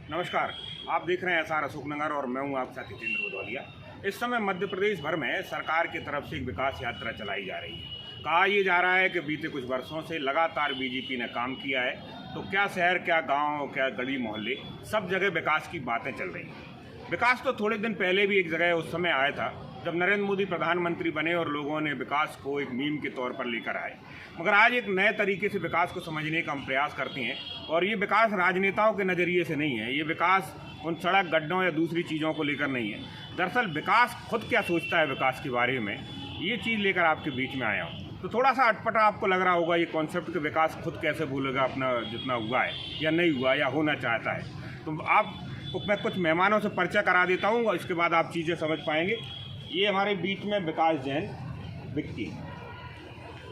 नमस्कार, आप देख रहे हैं एसआर अशोकनगर और मैं हूं आपका साथी जितेंद्र भदौलिया। इस समय मध्य प्रदेश भर में सरकार की तरफ से एक विकास यात्रा चलाई जा रही है। कहा यह जा रहा है कि बीते कुछ वर्षों से लगातार बीजेपी ने काम किया है, तो क्या शहर, क्या गांव, क्या गली मोहल्ले, सब जगह विकास की बातें चल रही हैं। विकास तो थोड़े दिन पहले भी एक जगह उस समय आया था जब नरेंद्र मोदी प्रधानमंत्री बने और लोगों ने विकास को एक मीम के तौर पर लेकर आए। मगर आज एक नए तरीके से विकास को समझने का हम प्रयास करते हैं, और ये विकास राजनेताओं के नज़रिए से नहीं है। ये विकास उन सड़क, गड्ढों या दूसरी चीज़ों को लेकर नहीं है। दरअसल विकास खुद क्या सोचता है विकास के बारे में, ये चीज़ लेकर आपके बीच में आया हूँ। तो थोड़ा सा अटपटा आपको लग रहा होगा ये कॉन्सेप्ट कि विकास खुद कैसे भूलेगा अपना जितना हुआ है या नहीं हुआ या होना चाहता है। तो आप मैं कुछ मेहमानों से परिचय करा देता हूँ और इसके बाद आप चीज़ें समझ पाएंगे। ये हमारे बीच में विकास जैन विक्की,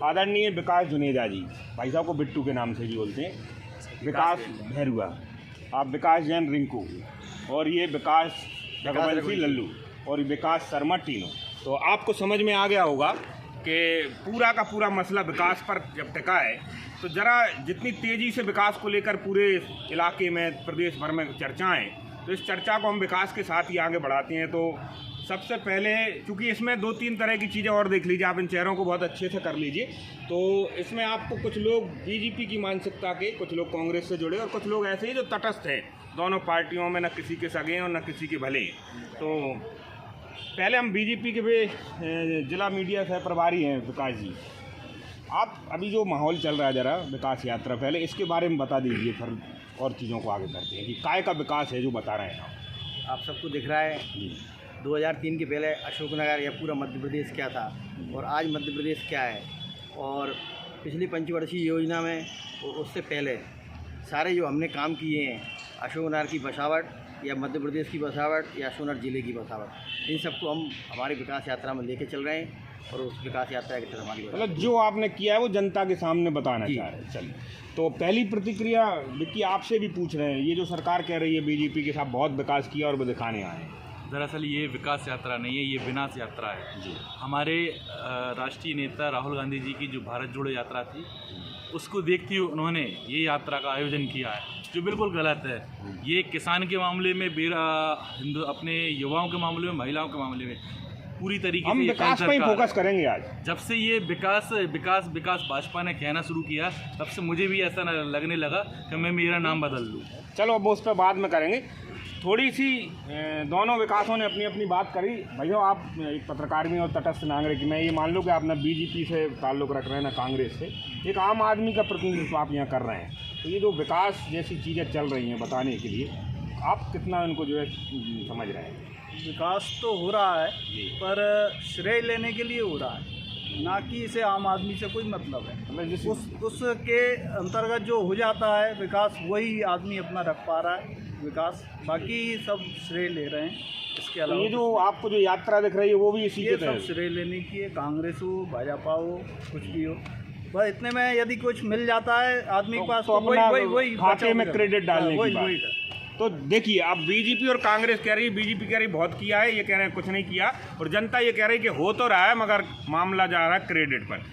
आदरणीय विकास जुनेजा जी, भाई साहब को बिट्टू के नाम से भी बोलते हैं, विकास भैरुआ, आप विकास जैन रिंकू, और ये विकास रघुवंशी लल्लू, और विकास शर्मा टीनो। तो आपको समझ में आ गया होगा कि पूरा का पूरा मसला विकास पर जब टिका है, तो ज़रा जितनी तेज़ी से विकास को लेकर पूरे इलाके में, प्रदेश भर में चर्चाएँ, तो इस चर्चा को हम विकास के साथ ही आगे बढ़ाते हैं। तो सबसे पहले, चूँकि इसमें 2-3 तरह की चीज़ें और देख लीजिए, आप इन चेहरों को बहुत अच्छे से कर लीजिए। तो इसमें आपको कुछ लोग बीजेपी की मानसिकता के, कुछ लोग कांग्रेस से जुड़े और कुछ लोग ऐसे ही जो तटस्थ हैं, दोनों पार्टियों में न किसी के सगे हैं और न किसी के भले हैं। तो पहले हम बीजेपी के जिला मीडिया सह प्रभारी हैं विकास जी, आप अभी जो माहौल चल रहा है ज़रा विकास यात्रा, पहले इसके बारे में बता दीजिए, फिर और चीज़ों को आगे करते हैं कि काय का विकास है जो बता रहे हैं आप सबको दिख रहा है। 2003 के पहले अशोकनगर या पूरा मध्य प्रदेश क्या था और आज मध्य प्रदेश क्या है, और पिछली पंचवर्षीय योजना में उससे पहले सारे जो हमने काम किए हैं, अशोकनगर की बसावट या मध्य प्रदेश की बसावट या अशोकनगर ज़िले की बसावट, इन सबको हम हमारी विकास यात्रा में लेके चल रहे हैं। और उस विकास यात्रा के तहत हमारी मतलब जो आपने किया है वो जनता के सामने बताना चाह रहे हैं। चलिए, तो पहली प्रतिक्रिया विक्की आपसे भी पूछ रहे हैं, ये जो सरकार कह रही है बीजेपी के साथ बहुत विकास किया और वो दिखाने आए हैं, दरअसल ये विकास यात्रा नहीं है, ये विनाश यात्रा है जी। हमारे राष्ट्रीय नेता राहुल गांधी जी की जो भारत जोड़ो यात्रा थी, उसको देखते हुए उन्होंने ये यात्रा का आयोजन किया है, जो बिल्कुल गलत है। ये किसान के मामले में, अपने युवाओं के मामले में, महिलाओं के मामले में पूरी तरीके हम से विकास पर ही फोकस करेंगे आज। जब से ये विकास विकास विकास भाजपा ने कहना शुरू किया, तब से मुझे भी ऐसा लगने लगा कि मैं मेरा नाम बदल लूँ। चलो अब उस पर बाद में करेंगे। थोड़ी सी दोनों विकासों ने अपनी अपनी बात करी। भैया आप एक पत्रकार में और तटस्थ नागरिक, मैं ये मान लो कि आप ना बीजेपी से ताल्लुक़ रख रहे हैं ना कांग्रेस से, एक आम आदमी का प्रतिनिधित्व आप यहाँ कर रहे हैं। तो ये जो विकास जैसी चीज़ें चल रही हैं बताने के लिए, आप कितना इनको जो है समझ रहे हैं? विकास तो हो रहा है, पर श्रेय लेने के लिए हो रहा है, ना कि इसे आम आदमी से कोई मतलब है। मतलब उसके अंतर्गत जो हो जाता है विकास, वही आदमी अपना रख पा रहा है विकास, बाकी सब श्रेय ले रहे हैं। इसके अलावा ये जो आपको जो यात्रा दिख रही है वो भी इसी के सब श्रेय लेने की है, कांग्रेस हो, भाजपा हो, कुछ भी हो, बस इतने में यदि कुछ मिल जाता है आदमी के पास, तो वही खाते में क्रेडिट डालने की बात। तो देखिए, अब बीजेपी और कांग्रेस कह रही है, बीजेपी कह रही है बहुत किया है, ये कह रहे हैं कुछ नहीं किया, और जनता ये कह रही है कि हो तो रहा है मगर मामला जा रहा है क्रेडिट पर।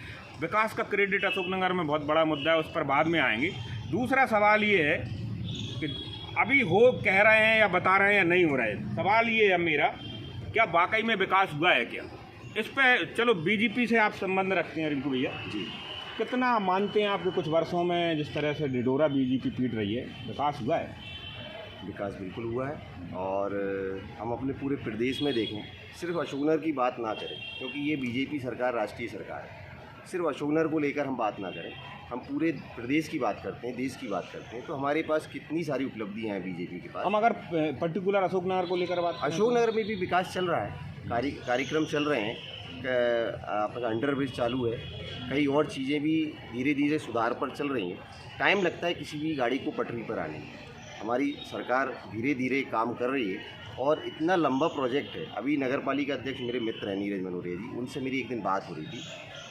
विकास का क्रेडिट अशोकनगर में बहुत बड़ा मुद्दा है, उस पर बाद में आएंगे। दूसरा सवाल ये है कि अभी हो कह रहे हैं या बता रहे हैं या नहीं हो रहा है, सवाल ये है मेरा, क्या वाकई में विकास हुआ है क्या? इस पर चलो, बीजेपी से आप संबंध रखते हैं रिंकू भैया जी, कितना मानते हैं आपके कुछ वर्षों में जिस तरह से ढिढोरा बीजेपी पीट रही है, विकास हुआ है? विकास बिल्कुल हुआ है, और हम अपने पूरे प्रदेश में देखें, सिर्फ अशोकनगर की बात ना करें, क्योंकि ये बीजेपी सरकार राष्ट्रीय सरकार है। सिर्फ अशोकनगर को लेकर हम बात ना करें, हम पूरे प्रदेश की बात करते हैं, देश की बात करते हैं, तो हमारे पास कितनी सारी उपलब्धियां हैं बीजेपी के पास। हम अगर पर्टिकुलर अशोकनगर को लेकर बात, अशोकनगर में भी विकास चल रहा है, कार्यक्रम चल रहे हैं, आपका अंडरब्रिज चालू है, कई और चीज़ें भी धीरे धीरे सुधार पर चल रही हैं। टाइम लगता है किसी भी गाड़ी को पटरी पर आने में, हमारी सरकार धीरे धीरे काम कर रही है, और इतना लंबा प्रोजेक्ट है। अभी नगर पालिका अध्यक्ष मेरे मित्र हैं नीरज मनोरिया जी, उनसे मेरी एक दिन बात हो रही थी,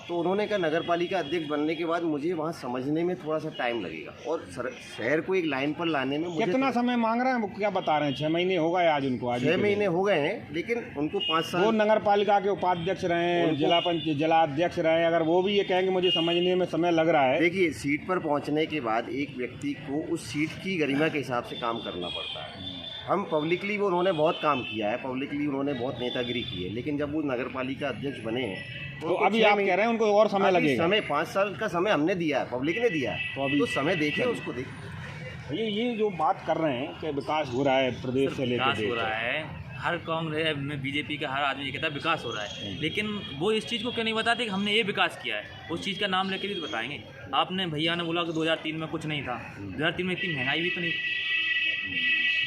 तो उन्होंने कहा नगर पालिका अध्यक्ष बनने के बाद मुझे वहाँ समझने में थोड़ा सा टाइम लगेगा और शहर को एक लाइन पर लाने में मुझे कितना समय मांग रहे हैं, वो क्या बता रहे हैं? 6 महीने हो गए आज उनको, आज 6 महीने हो गए हैं, लेकिन उनको 5 वो साल नगर पालिका के उपाध्यक्ष रहे हैं, जिला अध्यक्ष रहे, अगर वो भी ये कहेंगे मुझे समझने में समय लग रहा है। देखिए, सीट पर पहुंचने के बाद एक व्यक्ति को उस सीट की गरिमा के हिसाब से काम करना पड़ता है। हम पब्लिकली वो उन्होंने बहुत काम किया है, पब्लिकली उन्होंने बहुत नेतागिरी की है, लेकिन जब वो नगर पालिका अध्यक्ष बने हैं तो अभी आप कह रहे हैं उनको और समय लगेगा? समय 5 साल का समय हमने दिया है, पब्लिक ने दिया है, तो अभी समय देखिए, उसको देखिए। ये जो बात कर रहे हैं कि विकास हो रहा है प्रदेश से लेकर विकास हो रहा है, हर कांग्रेस में बीजेपी का हर आदमी ये कहता है विकास हो रहा है, लेकिन वो इस चीज़ को क्यों नहीं बताते कि हमने ये विकास किया है? उस चीज़ का नाम लेके भी तो बताएंगे। आपने भैया ने बोला कि 2003 में कुछ नहीं था, 2003 में इतनी महंगाई भी तो नहीं,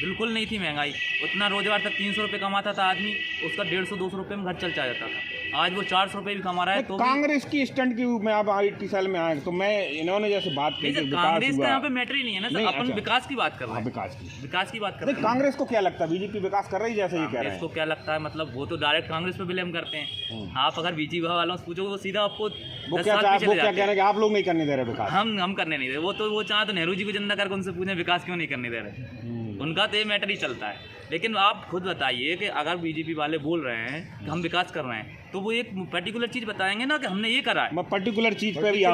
बिल्कुल नहीं थी महंगाई। उतना रोजगार तक 300 रुपये कमाता था आदमी, उसका 150-200 रुपये में घर चल जाता था। आज वो 400 रुपये भी कमा रहा है। तो कांग्रेस की स्टंट की मैं अब 80 साल में आया तो मैं इन्होंने जैसे बात की कांग्रेस का यहाँ पे मैटर ही नहीं है ना सर, अपन अच्छा। विकास की बात कर रहे हैं, विकास की बात कर रहे हैं। कांग्रेस को क्या लगता है बीजेपी विकास कर रही है जैसे ये कह रहे हैं? इसको क्या लगता है, मतलब वो तो डायरेक्ट कांग्रेस पे ब्लेम करते हैं। आप अगर बीजेपी वालों से पूछो वो सीधा आपको वो क्या कह रहे हैं कि आप लोग नहीं करने दे रहे विकास? हम करने नहीं दे रहे। वो चाहे तो नेहरू जी को जिंदा करके उनसे पूछें विकास क्यों नहीं करने दे रहे, उनका तो ये मैटर ही चलता है। लेकिन आप खुद बताइए कि अगर बीजेपी वाले बोल रहे हैं कि हम विकास कर रहे हैं तो वो एक पर्टिकुलर चीज़ बताएंगे ना कि हमने ये करा है। मैं पर्टिकुलर चीज़ पे भी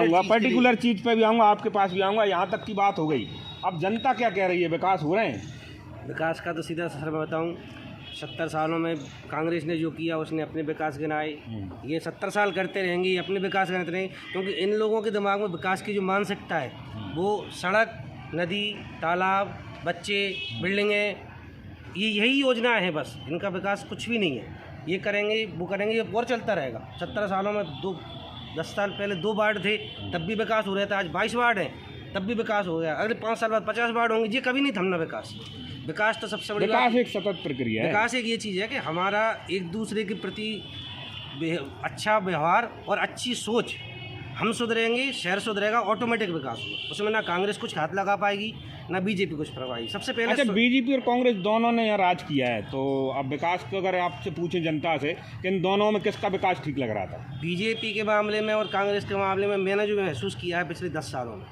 आऊँगा, आपके पास भी आऊँगा। यहाँ तक की बात हो गई, अब जनता क्या कह रही है? विकास हो रहे हैं? विकास का तो सीधा सर मैं बताऊँ, 70 सालों में कांग्रेस ने जो किया उसने अपने विकास गिनाए, ये 70 साल करते रहेंगे, ये अपने विकास गिनाते रहेंगे, क्योंकि इन लोगों के दिमाग में विकास की जो मानसिकता है वो सड़क, नदी, तालाब, बच्चे, बिल्डिंगें, ये यही योजनाएं हैं बस। इनका विकास कुछ भी नहीं है। ये करेंगे वो करेंगे, ये और चलता रहेगा। 70 सालों में 10 साल पहले 2 वार्ड थे तब भी विकास हो रहा था, आज 22 वार्ड हैं तब भी विकास हो गया। अगले 5 साल बाद 50 वार्ड होंगे, ये कभी नहीं थमना विकास। विकास तो सबसे बड़ी विकास एक सतत प्रक्रिया है। विकास एक ये चीज़ है कि हमारा एक दूसरे के प्रति अच्छा व्यवहार और अच्छी सोच, हम सुधरेंगे, शहर सुधरेगा, ऑटोमेटिक विकास होगा। उसमें ना कांग्रेस कुछ हाथ लगा पाएगी ना बीजेपी कुछ करवाएगी। सबसे पहले अच्छा, बीजेपी और कांग्रेस दोनों ने यहाँ राज किया है, तो अब विकास को अगर आपसे पूछें जनता से कि इन दोनों में किसका विकास ठीक लग रहा था? बीजेपी के मामले में और कांग्रेस के मामले में मैंने जो महसूस किया है पिछले 10 सालों में,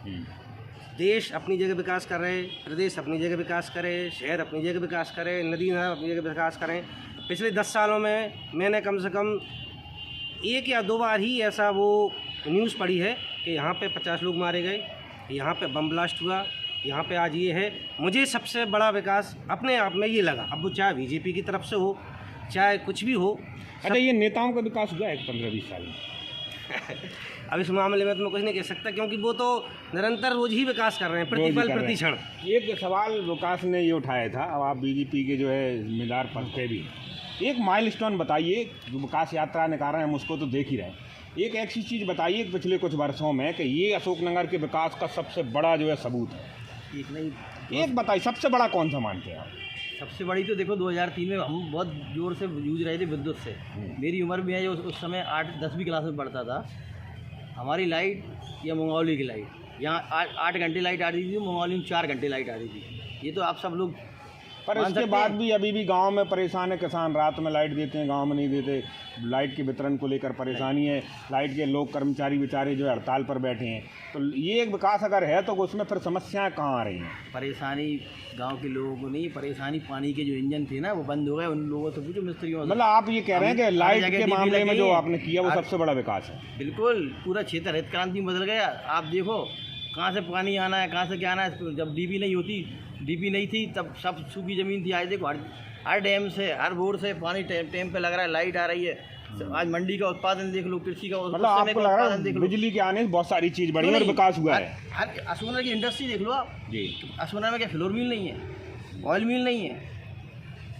देश अपनी जगह विकास कर रहे, प्रदेश अपनी जगह विकास करे, शहर अपनी जगह विकास करे, नदी नाला अपनी जगह विकास करें। पिछले 10 सालों में मैंने कम से कम 1 या 2 बार ही ऐसा वो न्यूज़ पढ़ी है कि यहाँ पे 50 लोग मारे गए, यहाँ पे बम ब्लास्ट हुआ, यहाँ पे आज ये है। मुझे सबसे बड़ा विकास अपने आप में ये लगा, अब वो चाहे बीजेपी की तरफ से हो चाहे कुछ भी हो। अच्छा, ये नेताओं का विकास हुआ है 15-20 साल में? अब इस मामले में तो मैं कुछ नहीं कह सकता, क्योंकि वो तो निरंतर रोज ही विकास कर रहे हैं, प्रतिपल प्रतिक्षण। एक सवाल विकास ने ये उठाया था, अब आप बीजेपी के जो है जिम्मेदार पद पे भी, एक माइलस्टोन बताइए जो विकास यात्रा निकाल रहे हैं, हम उसको तो देख ही रहे हैं। एक ऐसी चीज़ बताइए पिछले कुछ वर्षों में कि ये अशोकनगर के विकास का सबसे बड़ा जो है सबूत है। एक नहीं, एक बताइए, सबसे बड़ा कौन सा मानते हैं आप? सबसे बड़ी तो देखो 2003 में हम बहुत जोर से जूझ रहे थे विद्युत से। मेरी उम्र भी है जो उस समय 8-10वीं क्लास में पढ़ता था। हमारी लाइट या मंगौली की लाइट, यहाँ 8 घंटे लाइट आ रही थी, मंगौली में 4 घंटे लाइट आ रही थी। ये तो आप सब लोग पर इसके बाद भी अभी भी गांव में परेशान है किसान, रात में लाइट देते हैं, गांव में नहीं देते। लाइट के वितरण को लेकर परेशानी है, लाइट के लोग कर्मचारी बेचारे जो हड़ताल पर बैठे हैं। तो ये एक विकास अगर है तो उसमें फिर समस्याएं कहाँ आ रही हैं? परेशानी गांव के लोगों को नहीं, परेशानी पानी के जो इंजन थे ना वो बंद हो गए, उन लोगों से पूछो मिस्त्रियों। मतलब आप ये कह रहे हैं कि लाइट के मामले में जो आपने किया वो सबसे बड़ा विकास है? बिल्कुल, पूरा क्षेत्र हरित क्रांति में बदल गया। आप देखो कहाँ से पानी आना है, कहाँ से क्या आना है। जब डीपी नहीं थी तब सब सूखी ज़मीन थी। आज देखो हर डैम से, हर बोर से पानी टाइम पे लग रहा है, लाइट आ रही है। आज मंडी का उत्पादन देख लो, कृषि का मतलब आपको लग रहा है बिजली के आने से बहुत सारी चीज़ बढ़ी और विकास हुआ है। हर अशोकनगर की इंडस्ट्री देख लो आप जी। अशोकनगर में क्या फ्लोर मिल नहीं है, ऑयल मिल नहीं है।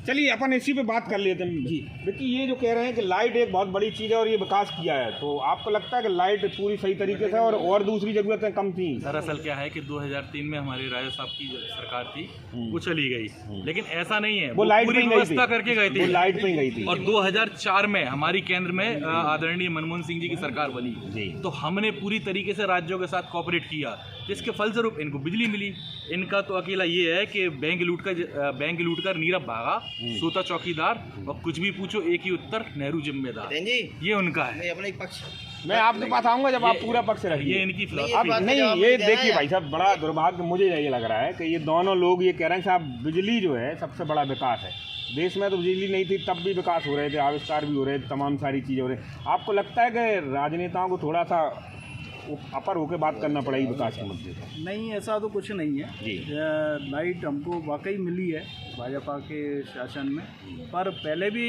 चलिए अपन इसी पे बात कर लेते हैं जी। देखिए, ये जो कह रहे हैं कि लाइट एक बहुत बड़ी चीज़ है और ये विकास किया है, तो आपको लगता है कि लाइट पूरी सही तरीके से और दूसरी ज़रूरतें कम थी? दरअसल क्या है कि 2003 में हमारी राजा साहब की जो सरकार थी वो चली गई, लेकिन ऐसा नहीं है, वो लाइट पूरी व्यवस्था करके गए थे, वो लाइट पे गई थी। और 2004 में हमारी केंद्र में आदरणीय मनमोहन सिंह जी की सरकार बनी जी। तो हमने पूरी तरीके से राज्यों के साथ कोऑपरेट किया, जिसके फलस्वरूप इनको बिजली मिली। इनका तो अकेला ये है कि बैंक लूटकर नीरव भागा, सोता चौकीदार, और कुछ भी पूछो एक ही उत्तर, नेहरू जिम्मेदार। जी, ये उनका है। मैं अपना एक पक्ष मैं आपके पास आऊंगा जब आप पूरा पक्ष ये रखिए। इनकी अब फिलॉसफी नहीं, ये देखिए भाई साहब, बड़ा दुर्भाग्य मुझे ये लग रहा है कि ये दोनों लोग ये कह रहे हैं साहब बिजली जो है सबसे बड़ा विकास है। देश में तो बिजली नहीं थी तब भी विकास हो रहे थे, आविष्कार भी हो रहे थे, तमाम सारी चीज़ें हो रही। आपको लगता है कि राजनेताओं को थोड़ा सा अपर होकर बात करना पड़ेगी विकास के मुद्दे पर? नहीं, ऐसा तो कुछ नहीं है जी। लाइट हमको वाकई मिली है भाजपा के शासन में, पर पहले भी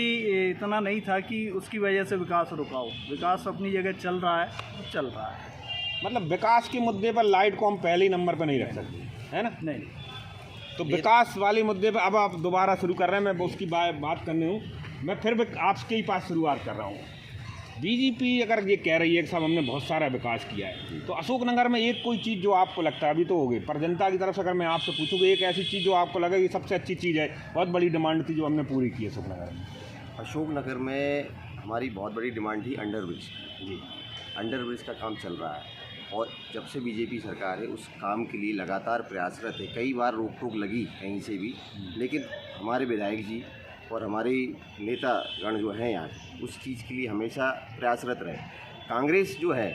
इतना नहीं था कि उसकी वजह से विकास रुका हो। विकास अपनी जगह चल रहा है, चल रहा है। मतलब विकास के मुद्दे पर लाइट को हम पहले ही नंबर पर नहीं रख सकते, है ना? नहीं, तो विकास वाले मुद्दे पर अब आप दोबारा शुरू कर रहे हैं, मैं उसकी बात करनी हूँ। मैं फिर भी आपके ही पास शुरुआत कर रहा हूँ। बीजेपी अगर ये कह रही है कि साहब हमने बहुत सारा विकास किया है, तो अशोकनगर में एक कोई चीज़ जो आपको लगता है, अभी तो हो गई, पर जनता की तरफ से अगर मैं आपसे पूछूँ कि एक ऐसी चीज़ जो आपको लगे कि सबसे अच्छी चीज़ है, बहुत बड़ी डिमांड थी जो हमने पूरी की है अशोकनगर में? अशोकनगर में हमारी बहुत बड़ी डिमांड थी अंडर ब्रिज। जी। अंडर ब्रिज का काम चल रहा है और जब से बीजेपी सरकार है उस काम के लिए लगातार प्रयासरत है। कई बार रोक टोक लगी कहीं से भी, लेकिन हमारे विधायक जी और हमारे नेतागण जो हैं यहाँ उस चीज़ के लिए हमेशा प्रयासरत रहे। कांग्रेस जो है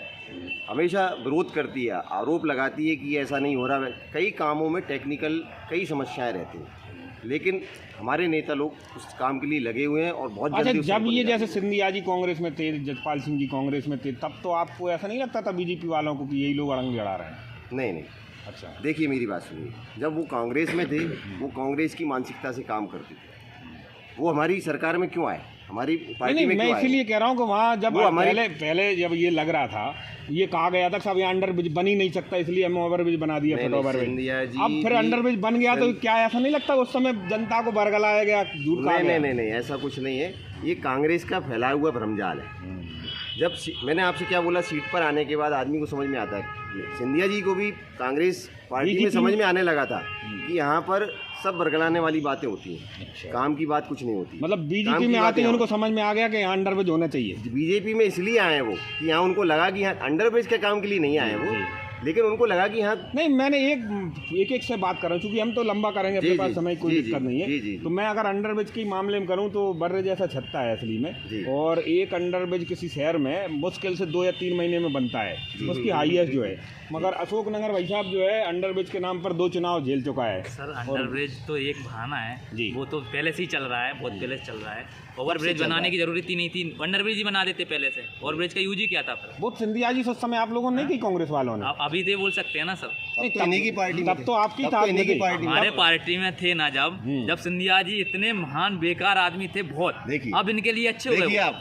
हमेशा विरोध करती है, आरोप लगाती है कि ऐसा नहीं हो रहा है। कई कामों में टेक्निकल कई समस्याएं रहती हैं, लेकिन हमारे नेता लोग उस काम के लिए लगे हुए हैं और बहुत अच्छा, जल्दी उस जब काम को ये ले जैसे सिंधिया जी कांग्रेस में थे, जसपाल सिंह जी कांग्रेस में थे, तब तो आपको ऐसा नहीं लगता था बीजेपी वालों को कि यही लोग अड़ंग जड़ा रहे हैं? नहीं नहीं, अच्छा, देखिए मेरी बात सुनिए। जब वो कांग्रेस में थे वो कांग्रेस की मानसिकता से काम करते थे। वो हमारी सरकार में क्यों आए, हमारी पार्टी नहीं, में मैं क्यों आए? इसीलिए कह रहा हूँ कि वहाँ जब वो हमारी- पहले जब ये लग रहा था, ये कहा गया था सब यहाँ अंडर ब्रिज बन ही नहीं सकता, इसलिए हम ओवर ब्रिज बना दिया, नहीं, फुट ओवर सिंधिया ब्रिज। जी अब फिर भी- अंडर ब्रिज बन गया तो क्या ऐसा नहीं लगता उस समय जनता को बरगलाया गया, झूठ कहा नहीं गया? नहीं नहीं नहीं, ऐसा कुछ नहीं है। ये कांग्रेस का फैलाया हुआ भ्रमजाल है। जब मैंने आपसे क्या बोला, सीट पर आने के बाद आदमी को समझ में आता है। सिंधिया जी को भी कांग्रेस पार्टी में समझ में आने लगा था कि यहाँ पर सब बरगलाने वाली बातें होती हैं, काम की बात कुछ नहीं होती। मतलब काम बीजेपी की में बात आते ही यहाँ उनको समझ में आ गया कि यहाँ अंडर ब्रिज होना चाहिए। बीजेपी में इसलिए आए हैं वो कि यहाँ उनको लगा कि यहाँ अंडर ब्रिज के काम के लिए नहीं आए वो, लेकिन उनको लगा कि यहाँ नहीं, मैंने एक से बात कर रहा हूँ, क्योंकि हम तो लंबा करेंगे, अपने जी, पास जी, समय कोई जी, दिक्कत नहीं है। जी, जी, तो मैं अगर अंडर ब्रिज के मामले में करूँ तो बर्रे जैसा छत्ता है असली में, जी। और एक अंडर ब्रिज किसी शहर में मुश्किल से 2 या 3 महीने में बनता है, उसकी हाईएस्ट जो है। मगर अशोकनगर भाई साहब जो है अंडर ब्रिज के नाम पर 2 चुनाव झेल चुका है। सर अंडर ब्रिज तो एक बहाना है जी। वो तो पहले से ही चल रहा है, बहुत पहले से चल रहा है। ओवर ब्रिज बनाने की जरूरत ही नहीं थी, अंडर ब्रिज ही बना देते पहले से। ओवर ब्रिज का यूज ही क्या था फिर? वो सिंधिया जी उस समय आप लोगों ने नहीं की, कांग्रेस वालों ने? आप अभी तो ये बोल सकते हैं ना सर। नहीं, तो इन्हीं की पार्टी में तब तो आपकी तब था, तो इन्हीं की नहीं। पार्टी में। हमारे पार्टी में थे ना जब सिंधिया जी इतने महान बेकार आदमी थे बहुत। देखिए। अब इनके लिए अच्छे हो देखिए गए, आप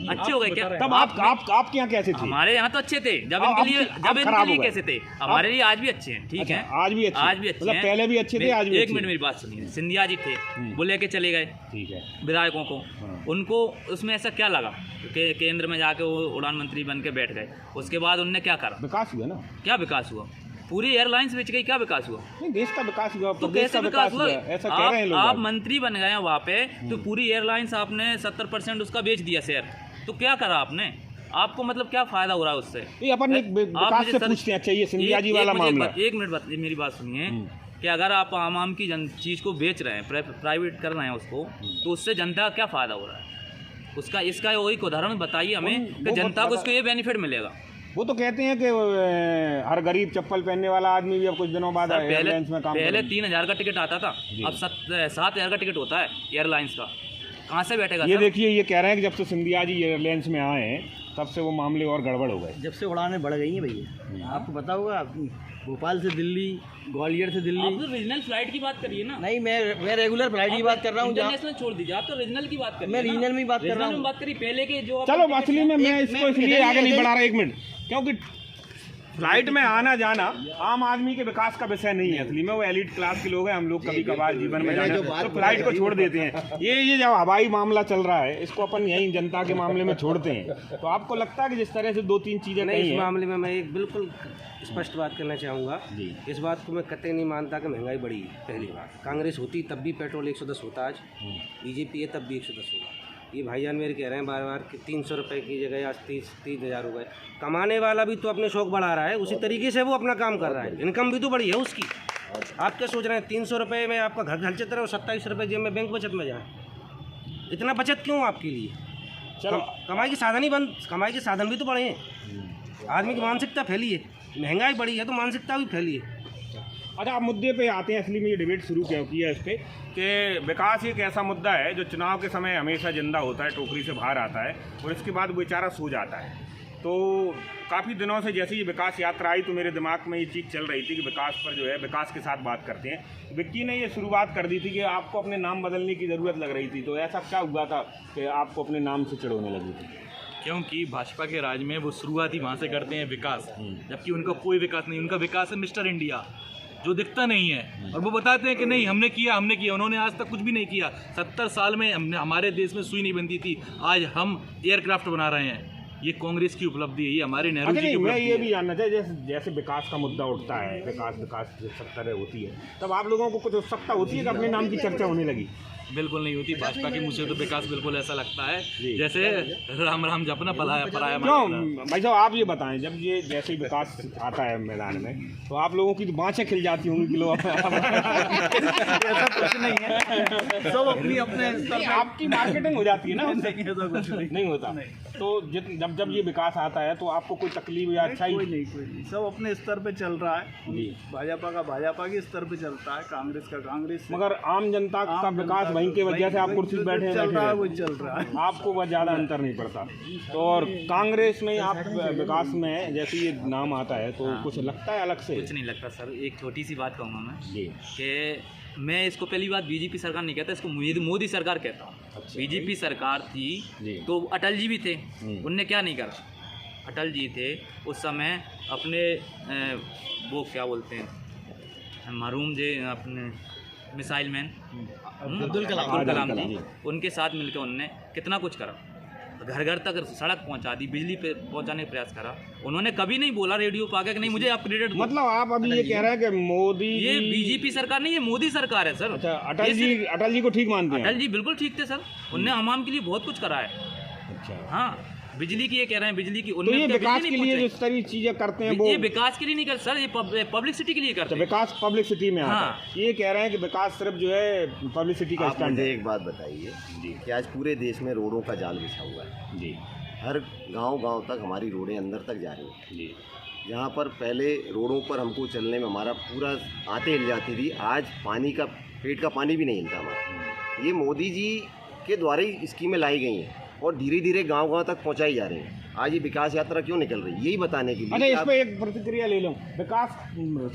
अच्छे हो गए क्या? तब आपके यहाँ कैसे थे? हमारे यहाँ तो अच्छे थे जब अब- इनके लिए, अब जब खराब इनके लिए हो गए। कैसे थे? हमारे लिए आज भी अच्छे हैं, ठीक अच्छा, है, आज भी अच्छे, आज भी अच्छे मतलब हैं। पहले भी अच्छे थे, आज भी एक अच्छे मिनट हैं। मेरी बात सुनिए। सिंधिया जी थे, वो लेके चले गए ठीक है। विधायकों को, हाँ। उनको उसमें ऐसा क्या लगा कि केंद्र में जाके वो उड़ान मंत्री बन के बैठ गए? उसके बाद उनने क्या करा? विकास हुआ ना? क्या विकास हुआ? पूरी एयरलाइंस बेच गई, क्या विकास हुआ? नहीं, देश का विकास हुआ, तो प्रदेश कैसे का विकास हुआ? ऐसा कह रहे हैं लोग। आप मंत्री बन गए हैं वहाँ पे, तो पूरी एयरलाइंस आपने 70% उसका बेच दिया शेयर, तो क्या करा आपने? आपको मतलब क्या फायदा हो रहा है उससे? ये अपन एक आप विकास मुझे से सर- पूछते हैं। अच्छा, ये सिंधिया जी एक वाला मुझे मामला, एक मिनट मेरी बात सुनिए कि अगर आप आम की चीज़ को बेच रहे हैं, प्राइवेट कर रहे हैं उसको, तो उससे जनता का क्या फ़ायदा हो रहा है? उसका इसका वही उदाहरण बताइए हमें कि जनता को उसको ये बेनिफिट मिलेगा। वो तो कहते हैं कि हर गरीब चप्पल पहनने वाला आदमी भी अब कुछ दिनों बाद सर, एयरलाइंस में काम पहले करेगा। 3,000 का टिकट आता था, अब 7,000 का टिकट होता है एयरलाइंस का। कहाँ से बैठेगा ये सर? देखिए, ये कह रहे हैं कि जब से सिंधिया जी एयरलाइंस में आए हैं तब से वो मामले और गड़बड़ हो गए। जब से उड़ानें बढ़ गई हैं भैया, आपको पता होगा, भोपाल से दिल्ली, ग्वालियर से दिल्ली। आप तो रीजनल फ्लाइट की बात करिए ना। नहीं, मैं रेगुलर फ्लाइट की बात कर रहा हूँ। इंटरनेशनल छोड़ दीजिए, आप तो रीजनल की बात करिए। मैं रीजनल में ही बात कर रहा रीजनल हूँ। में बात करिए, पहले के जो चलो असली में मैं इसको इसलिए आगे नहीं बढ़ा रहा, एक मिनट, क्योंकि फ्लाइट में आना जाना आम आदमी के विकास का विषय नहीं है। असली में वो एलिट क्लास के लोग हैं, हम लोग कभी कभार जीवन में जाना तो फ्लाइट को छोड़ देते हैं। ये जब हवाई मामला चल रहा है, इसको अपन यही जनता के मामले में छोड़ते हैं। तो आपको लगता है कि जिस तरह से 2-3 चीजें नहीं, कही इस हैं, मामले में मैं एक बिल्कुल स्पष्ट बात करना चाहूँगा। इस बात को मैं कतई नहीं मानता कि महंगाई बढ़ी है। पहली बात, कांग्रेस होती तब भी पेट्रोल 110 होता, आज बीजेपी है तब भी 110 होगा। ये भाईजान मेरे कह रहे हैं बार बार कि 300 रुपये की जगह आज 30,000 हो गए। कमाने वाला भी तो अपने शौक बढ़ा रहा है, उसी तरीके से वो अपना काम कर रहा है, इनकम भी तो बढ़ी है उसकी। आप क्या सोच रहे हैं 300 रुपये में आपका घर चल रहा है और 27 रुपये जेब में बैंक बचत में जाए? इतना बचत क्यों आपके लिए? चलो। कमाई के साधन ही बंद, कमाई के साधन भी तो बढ़े हैं। आदमी की मानसिकता फैली है, महंगाई बढ़ी है तो मानसिकता भी फैली है। अच्छा, आप मुद्दे पे आते हैं। असली में ये डिबेट शुरू क्यों किया इस पे कि विकास एक ऐसा मुद्दा है जो चुनाव के समय हमेशा जिंदा होता है, टोकरी से बाहर आता है और इसके बाद बेचारा सो जाता है। तो काफ़ी दिनों से जैसे ये विकास यात्रा आई तो मेरे दिमाग में ये चीज़ चल रही थी कि विकास पर जो है, विकास के साथ बात करते हैं। विक्की ने ये शुरुआत कर दी थी कि आपको अपने नाम बदलने की ज़रूरत लग रही थी, तो ऐसा क्या हुआ था कि आपको अपने नाम से चिढ़ोने लगी थी? क्योंकि भाजपा के राज में वो शुरुआत ही वहाँ से करते हैं विकास, जबकि उनका कोई विकास नहीं। उनका विकास है मिस्टर इंडिया, जो दिखता नहीं है, और वो बताते हैं कि नहीं हमने किया। उन्होंने आज तक कुछ भी नहीं किया। 70 साल में हमारे देश में सुई नहीं बनती थी, आज हम एयरक्राफ्ट बना रहे हैं। ये कांग्रेस की उपलब्धि है, ये हमारे नेहरू जी की मैं उपलब्धि ये है। भी जानना चाहिए, जैसे विकास का मुद्दा उठता है, विकास उत्सुकता होती है, तब आप लोगों को कुछ उत्सुकता होती है कि अपने नाम की चर्चा होने लगी? बिल्कुल नहीं होती। भाजपा की मुझे तो विकास बिल्कुल ऐसा लगता है जैसे राम राम जपना पराया क्यों भाई साहब, आप ये बताएं, जब ये जैसे ही विकास आता है मैदान में तो आप लोगों की तो बाँछें खिल जाती होंगी कि लोग ऐसा कुछ नहीं है, सब अपनी अपने स्तर पे। आपकी मार्केटिंग हो जाती है ना उससे? ऐसा कुछ नहीं होता। तो जब ये विकास आता है तो आपको कोई तकलीफ या अच्छा कोई नहीं, सब अपने स्तर पे चल रहा है। भाजपा का भाजपा के स्तर पे चलता है, कांग्रेस का कांग्रेस। मगर आम जनता का विकास वहीं की वजह से आप कुर्सी पे बैठे चल रहा है, वो चल रहा है। आपको बहुत ज़्यादा अंतर नहीं पड़ता। तो और कांग्रेस में आप विकास में जैसे ये नाम आता है तो कुछ लगता है अलग से? कुछ नहीं लगता सर। एक छोटी सी बात कहूँगा मैं जी कि मैं इसको पहली बात बीजेपी सरकार नहीं कहता, इसको मोदी सरकार कहता हूँ। अच्छा। बीजेपी सरकार थी जी। तो अटल जी भी थे, उनने क्या नहीं करा। अटल जी थे उस समय अपने वो क्या बोलते हैं मरूम जे अपने मिसाइल मैन अब्दुल कलाम जी, उनके साथ मिलकर उनने कितना कुछ करा। घर घर तक सड़क पहुंचा दी, बिजली पे पहुंचाने का प्रयास करा। उन्होंने कभी नहीं बोला रेडियो पे आके कि नहीं मुझे अपग्रेडेड। मतलब आप अभी ये कह रहे हैं कि मोदी ये बीजेपी सरकार नहीं, ये मोदी सरकार है सर। अच्छा, अटल जी को ठीक मानते हैं? अटल जी बिल्कुल ठीक थे सर, उनने आवाम के लिए बहुत कुछ करा है। अच्छा, हाँ, बिजली की ये कह रहे हैं, बिजली की तो ये विकास के लिए जो सारी चीजें करते हैं वो ये विकास के लिए नहीं करते सर, ये पब्लिसिटी के लिए करते हैं। विकास पब्लिसिटी में आता हाँ। है। ये कह रहे हैं कि विकास सिर्फ जो है पब्लिसिटी का आप स्टंट मुझे है। एक बात बताइए कि आज पूरे देश में रोडों का जाल बिछा हुआ है जी हर गांव तक हमारी रोडें अंदर तक जा रही हैं जी। जहाँ पर पहले रोडों पर हमको चलने में हमारा पूरा आते हिल जाती थी, आज पानी का पेट का पानी भी नहीं हिलता हमारा। ये मोदी जी के द्वारा ही स्कीमें लाई गई हैं और धीरे धीरे गांव तक पहुंचाई जा रही हैं। आज ये विकास यात्रा क्यों निकल रही है, यही बताने के लिए। अच्छा, इस पे एक प्रतिक्रिया ले लूँ। विकास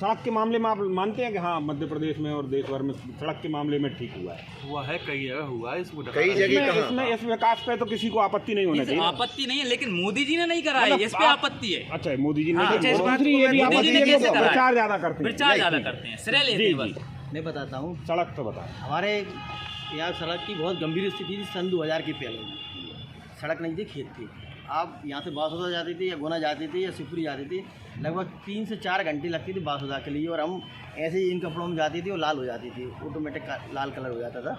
सड़क के मामले में आप मानते हैं कि हाँ मध्य प्रदेश में और देश भर में सड़क के मामले में ठीक हुआ है? हुआ है, कई जगह हुआ है। इसको कई जगह इसमें इस विकास पे तो किसी को आपत्ति नहीं होना चाहिए। आपत्ति नहीं है, लेकिन मोदी जी ने नहीं करा है, मतलब इस पे आपत्ति है। अच्छा, मोदी जी ने हाँ, दूसरी ये भी मोदी जी ने आपत्ति है कैसे कि करा है? प्रचार ज़्यादा करते हैं। प्रचार ज़्यादा करते हैं, श्रेय लेते हैं बस। मैं बताता हूँ, सड़क तो बताएं। हमारे यहाँ सड़क की बहुत गंभीर स्थिति थी सन 2000 के पहले। सड़क नहीं थी, खेत थी। आप यहाँ से बासोदा जाती थी या गुना जाती थी या शिवपुरी जाती थी, लगभग 3 से 4 घंटे लगती थी बासोदा के लिए, और हम ऐसे ही इन कपड़ों में जाती थी और लाल हो जाती थी, ऑटोमेटिक लाल कलर हो जाता था।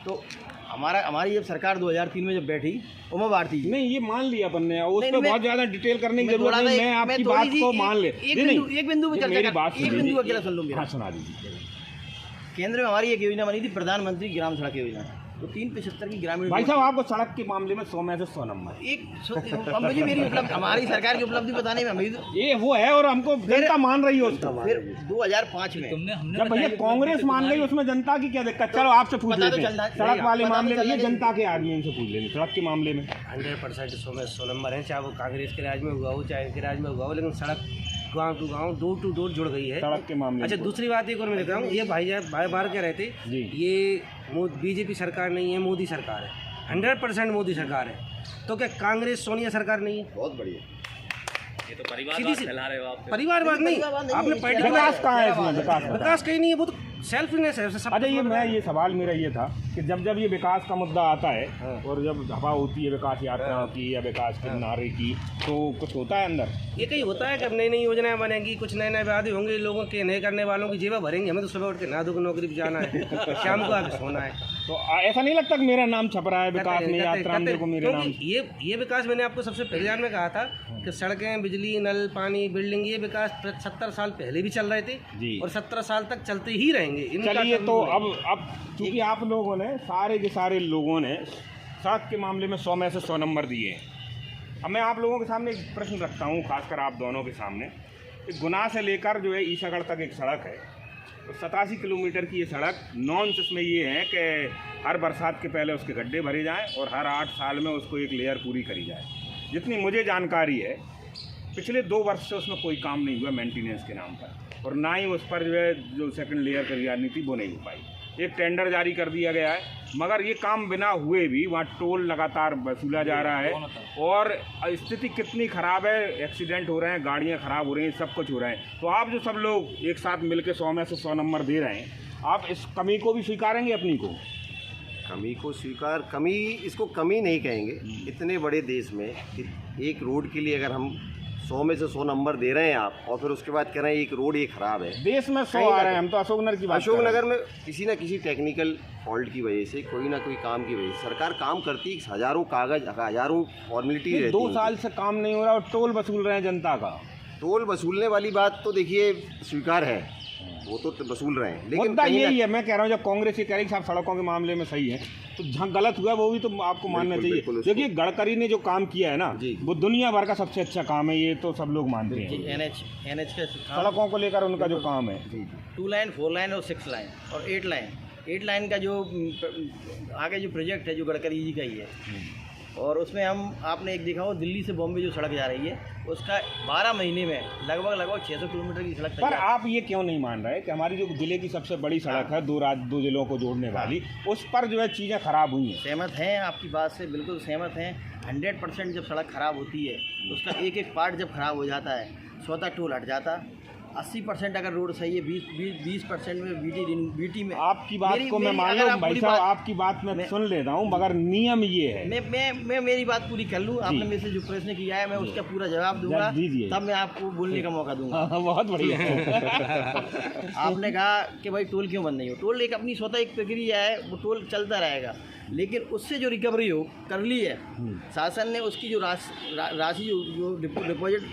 तो हमारी जब सरकार 2003 में जब बैठी, उमा भारती जी, नहीं ये मान लिया अपन ने, उस नहीं, पर मैं- बहुत ज्यादा डिटेल करने की मैं जरूरत थोड़ा नहीं। सा मैं एक- आपकी मैं थोड़ी बात सी को मान ले। एक नहीं, नहीं, बिंदु पे ये चर्चा मेरी कर- बात एक सुन बिंदु लीजिए। अकेला सुन लो मेरा। हाँ, सुना दीजिए। केंद्र में हमारी एक योजना बनी थी, प्रधानमंत्री ग्राम सड़क योजना। तो 375 की ग्रामीण भाई साहब, आपको सड़क के मामले में 100 में से 100 नंबर। अब मुझे मेरी उपलब्धि, हमारी सरकार की उपलब्धि बताने में हमें ये वो है और हमको जनता मान रही है उसको। फिर 2005 में हमने जब भैया कांग्रेस मान गई उसमें जनता की क्या दिक्कत? चलो आपसे पूछ पता तो लेते चल रहा हैं, है। सड़क वाले पता तो मामले में चल ये रहा है। जनता के आदमी इनसे पूछ लेंगे। सड़क के मामले में 100% 100 में 100 नंबर है, चाहे वो कांग्रेस के राज में हुआ हो चाहे इनके राज में हुआ हो, लेकिन सड़क गांव टू गांव, डोर टू डोर जुड़ गई है। सड़क के मामले अच्छा, में। दूसरी बात एक और मैं देख रहा हूँ, ये भाई बाहर कह रहे थे जी। ये बीजेपी सरकार नहीं है, मोदी सरकार है। 100% मोदी सरकार है। तो क्या कांग्रेस सोनिया सरकार नहीं है? बहुत बढ़िया। ये तो परिवार सीधी सी फैला रहे हो आप। परिवारवाद नहीं, आपने विकास कहाँ है इसमें? विकास बताएं। विकास कहीं नहीं है, वो तो सेल्फिनेस है। सब अच्छा, ये सवाल मेरा ये था कि जब ये विकास का मुद्दा आता है और जब हवा होती है विकास यात्राओं की या विकास के नारे की, तो कुछ होता है अंदर? ये कहीं होता है कि अब नई नई योजनाएं बनेंगी, कुछ नए नए वादे होंगे, लोगों के नए करने वालों की जेबें भरेंगे। हमें तो सुबह उठ के नहा धो के नौकरी पे जाना है, शाम को आके सोना है। तो ऐसा नहीं लगता कि मेरा नाम छप रहा है विकास में, यात्रा में देखो मेरे नाम? क्योंकि ये विकास मैंने आपको सबसे पहले जान में कहा था कि सड़कें, बिजली, नल, पानी, बिल्डिंग, ये विकास 70 साल पहले भी चल रहे थे जी। और 70 साल तक चलते ही रहेंगे। इनका चलिए, कभी तो नहीं। अब चूंकि आप लोगों ने सारे के सारे लोगों ने सड़क के मामले में 100 में से 100 नंबर दिए हैं। अब मैं आप लोगों के सामने एक प्रश्न रखता हूँ, खासकर आप दोनों के सामने। एक गुना से लेकर जो है ईसागढ़ तक एक सड़क है, तो 87 किलोमीटर की ये सड़क। नॉर्म्स इसमें ये हैं कि हर बरसात के पहले उसके गड्ढे भरे जाएं और हर 8 साल में उसको एक लेयर पूरी करी जाए। जितनी मुझे जानकारी है, पिछले 2 वर्ष से उसमें कोई काम नहीं हुआ मेंटेनेंस के नाम पर, और ना ही उस पर जो है जो सेकंड लेयर की रणनीति वो नहीं हो पाई। एक टेंडर जारी कर दिया गया है, मगर ये काम बिना हुए भी वहाँ टोल लगातार वसूला जा रहा है, और स्थिति कितनी ख़राब है, एक्सीडेंट हो रहे हैं, गाड़ियाँ ख़राब हो रही हैं, सब कुछ हो रहा है। तो आप जो सब लोग एक साथ मिलकर 100 में से 100 नंबर दे रहे हैं, आप इस कमी को भी स्वीकारेंगे अपनी को? कमी को स्वीकार, कमी, इसको कमी नहीं कहेंगे। इतने बड़े देश में एक रोड के लिए अगर हम 100 में से 100 नंबर दे रहे हैं आप, और फिर उसके बाद कह रहे हैं एक रोड ये ख़राब है। देश में 100 आ रहे हैं, हम तो अशोकनगर की बात कर रहे हैं। अशोकनगर में किसी न किसी टेक्निकल फॉल्ट की वजह से, कोई ना कोई काम की वजह से सरकार काम करती है, हज़ारों कागज, हज़ारों फॉर्मेलिटी रहती है। 2 साल से काम नहीं हो रहा और टोल वसूल रहे हैं जनता का। टोल वसूलने वाली बात तो देखिए स्वीकार है, वो तो वसूल रहे हैं, लेकिन मुद्दा कहीं यही ना- है। मैं कह रहा हूँ जब कांग्रेस ये कह रही है कि साहब सड़कों के मामले में सही है, तो जहाँ गलत हुआ वो भी तो आपको मानना चाहिए। बिल्कुल उसको- देखिए गडकरी ने जो काम किया है ना, जी। वो दुनिया भर का सबसे अच्छा काम है, ये तो सब लोग मानते हैं। NH के सड़कों को लेकर उनका जो काम है, 2 लाइन, 4 लाइन और 6 लाइन और 8 लाइन। 8 लाइन का जो आगे जो प्रोजेक्ट है जो गडकरी जी का ही है, और उसमें हम आपने एक देखा हो दिल्ली से बॉम्बे जो सड़क जा रही है, उसका 12 महीने में लगभग 600 किलोमीटर की सड़क पर तैयार। आप ये क्यों नहीं मान रहे कि हमारी जो जिले की सबसे बड़ी सड़क है, 2 जिलों को जोड़ने वाली, उस पर जो है चीज़ें खराब हुई हैं? सहमत हैं, आपकी बात से बिल्कुल सहमत हैं। 100% जब सड़क ख़राब होती है तो उसका एक पार्ट जब ख़राब हो जाता है, स्वतः टोल हट जाता। 80% अगर रोड सही है, 20% में बीटी में। आपकी बात को मैं मान लूँ भाई साहब, आपकी बात मैं सुन लेता हूँ, मगर नियम ये है। मैं मेरी बात पूरी कर लूँ। आपने मेरे से जो प्रश्न किया है मैं उसका पूरा जवाब दूंगा, दीजिए। तब मैं आपको बोलने का मौका दूंगा। बहुत बढ़िया। आपने कहा कि भाई टोल क्यों बंद नहीं हो। टोल एक अपनी स्वतः एक प्रक्रिया है, वो टोल चलता रहेगा, लेकिन उससे जो रिकवरी हो कर ली है शासन ने, उसकी जो राशि जो डिपॉजिट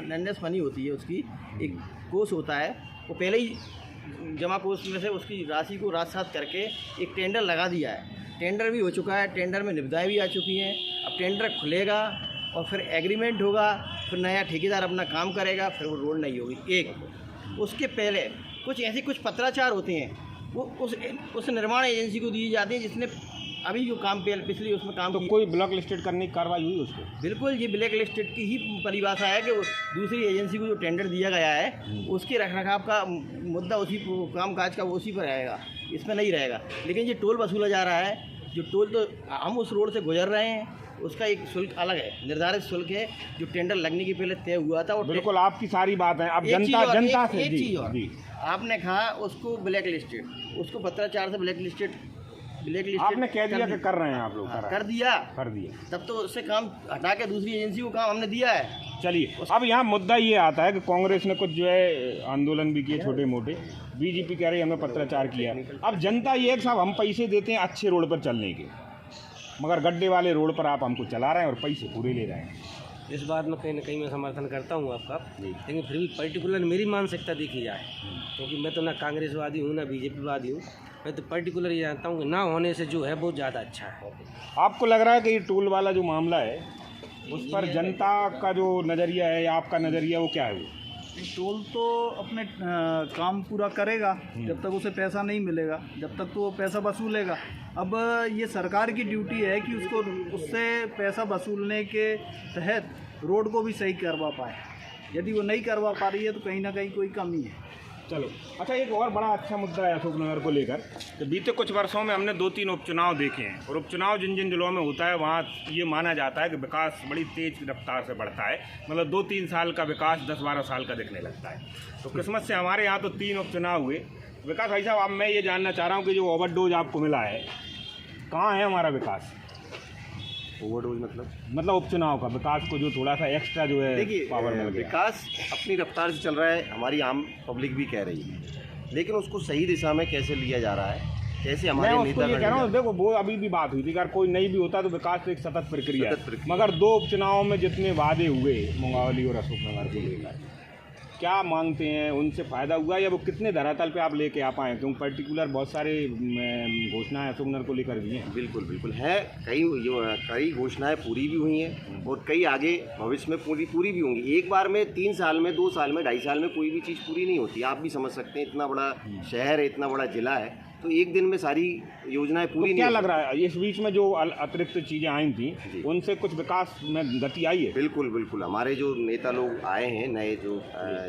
लैंडर्स मनी होती है, उसकी एक कोष होता है, वो पहले ही जमा कोष में से उसकी राशि को रात-सात करके एक टेंडर लगा दिया है। टेंडर भी हो चुका है, टेंडर में निविदाएँ भी आ चुकी हैं। अब टेंडर खुलेगा और फिर एग्रीमेंट होगा, फिर नया ठेकेदार अपना काम करेगा, फिर वो रोड नहीं होगी। एक उसके पहले कुछ पत्राचार होते हैं, वो उस निर्माण एजेंसी को दी जाती है जिसने अभी जो काम पिछली उसमें काम तो कोई ब्लॉक लिस्टेड करने की कार्रवाई हुई उसको? बिल्कुल, ये ब्लैक लिस्टेड की ही परिभाषा है कि दूसरी एजेंसी को जो टेंडर दिया गया है उसके रखरखाव का मुद्दा उसी काम काज का वो उसी पर रहेगा, इसमें नहीं रहेगा। लेकिन ये टोल वसूला जा रहा है, जो टोल तो हम उस रोड से गुजर रहे हैं, उसका एक शुल्क अलग है, निर्धारित शुल्क है जो टेंडर लगने के पहले तय हुआ था। और बिल्कुल आपकी सारी बात है। अब जनता से एक चीज़ और आपने कहा उसको ब्लैक लिस्टेड, उसको पत्राचार से ब्लैक लिस्टेड आपने कह दिया कि कर रहे हैं आप लोग। कर दिया, तब तो उससे काम हटा के दूसरी एजेंसी को काम हमने दिया है। चलिए, अब यहाँ मुद्दा ये आता है कि कांग्रेस ने कुछ जो है आंदोलन भी किए छोटे मोटे, बीजेपी कह रही है हमें पत्राचार किया। अब जनता ये है कि साहब हम पैसे देते हैं अच्छे रोड पर चलने के, मगर गड्ढे वाले रोड पर आप हमको चला रहे हैं और पैसे पूरे ले रहे हैं। इस बात में कहीं ना कहीं मैं समर्थन करता हूँ आपका, लेकिन फिर भी पर्टिकुलर मेरी मानसिकता देखी जाए, क्योंकि मैं तो ना कांग्रेसवादी हूँ ना बीजेपीवादी हूँ, मैं तो पर्टिकुलर ये जानता हूँ कि ना होने से जो है बहुत ज़्यादा अच्छा है। आपको लग रहा है कि ये टोल वाला जो मामला है उस पर जनता का जो नज़रिया है या आपका नज़रिया वो क्या है? वो टोल तो अपने काम पूरा करेगा जब तक उसे पैसा नहीं मिलेगा, जब तक तो वो पैसा वसूलेगा। अब ये सरकार की ड्यूटी है कि उसको उससे पैसा वसूलने के तहत रोड को भी सही करवा पाए। यदि वो नहीं करवा पा रही है तो कहीं ना कहीं कोई कमी है। चलो, अच्छा, एक और बड़ा अच्छा मुद्दा है अशोकनगर को लेकर कि बीते कुछ वर्षों में हमने 2-3 उपचुनाव देखे हैं, और उपचुनाव जिन जिन जिलों में होता है वहाँ ये माना जाता है कि विकास बड़ी तेज़ रफ्तार से बढ़ता है, मतलब 2-3 साल का विकास 10-12 साल का दिखने लगता है। तो किस्मत से हमारे यहाँ तो 3 उपचुनाव हुए। विकास भाई साहब, अब मैं ये जानना चाह रहा हूँ कि जो ओवरडोज आपको मिला है, कहाँ है हमारा विकास? ओवरडोज मतलब उपचुनाव का विकास को जो थोड़ा सा एक्स्ट्रा जो है देखिए, पावर मिल गया। विकास अपनी रफ्तार से चल रहा है, हमारी आम पब्लिक भी कह रही है, लेकिन उसको सही दिशा में कैसे लिया जा रहा है, कैसे हमारे मैं उसको नेता ये कह रहा हूँ, देखो वो अभी भी बात हुई थी, अगर कोई नहीं भी होता तो विकास तो एक सतत प्रक्रिया है, मगर 2 उपचुनावों में जितने वादे हुए मुंगावली और अशोकनगर को लेकर, क्या मांगते हैं, उनसे फ़ायदा हुआ या वो कितने धरातल पे आप लेके आ पाए? क्योंकि पर्टिकुलर बहुत सारे घोषणाएं अशोकनगर को लेकर भी हैं। बिल्कुल बिल्कुल है, कई घोषणाएं पूरी भी हुई हैं और कई आगे भविष्य में पूरी भी होंगी। एक बार में 3 साल में, 2 साल में, 2.5 साल में कोई भी चीज़ पूरी नहीं होती। आप भी समझ सकते हैं, इतना बड़ा शहर है, इतना बड़ा जिला है, तो एक दिन में सारी योजनाएं पूरी नहीं। क्या लग रहा है इस बीच में जो अतिरिक्त चीज़ें आई थी उनसे कुछ विकास में गति आई है? बिल्कुल बिल्कुल, हमारे जो नेता लोग आए हैं, नए जो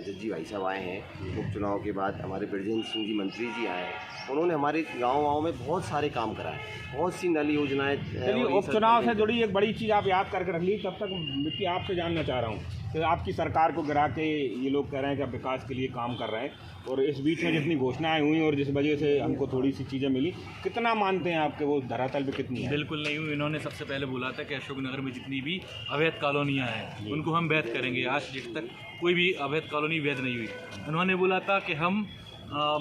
जज्जी भाई साहब आए हैं उपचुनाव के बाद, हमारे ब्रजेंद्र सिंह जी मंत्री जी आए हैं, उन्होंने हमारे गाँव में बहुत सारे काम कराए, बहुत सी नल योजनाएं। चलिए, उपचुनाव से जुड़ी एक बड़ी चीज़ आप याद करके रख ली। तब तक मिट्टी आपसे जानना चाह रहा हूँ कि आपकी सरकार को गिरा के ये लोग कह रहे हैं कि आप विकास के लिए काम कर रहे हैं, और इस बीच में जितनी घोषणाएं हुई और जिस वजह से हमको थोड़ी सी चीज़ें मिली, कितना मानते हैं आपके वो धरातल पे कितनी है? बिल्कुल नहीं हुई। इन्होंने सबसे पहले बोला था कि अशोकनगर में जितनी भी अवैध कॉलोनियाँ हैं उनको हम वैध करेंगे। आज डेट तक कोई भी अवैध कॉलोनी वैध नहीं हुई। उन्होंने बोला था कि हम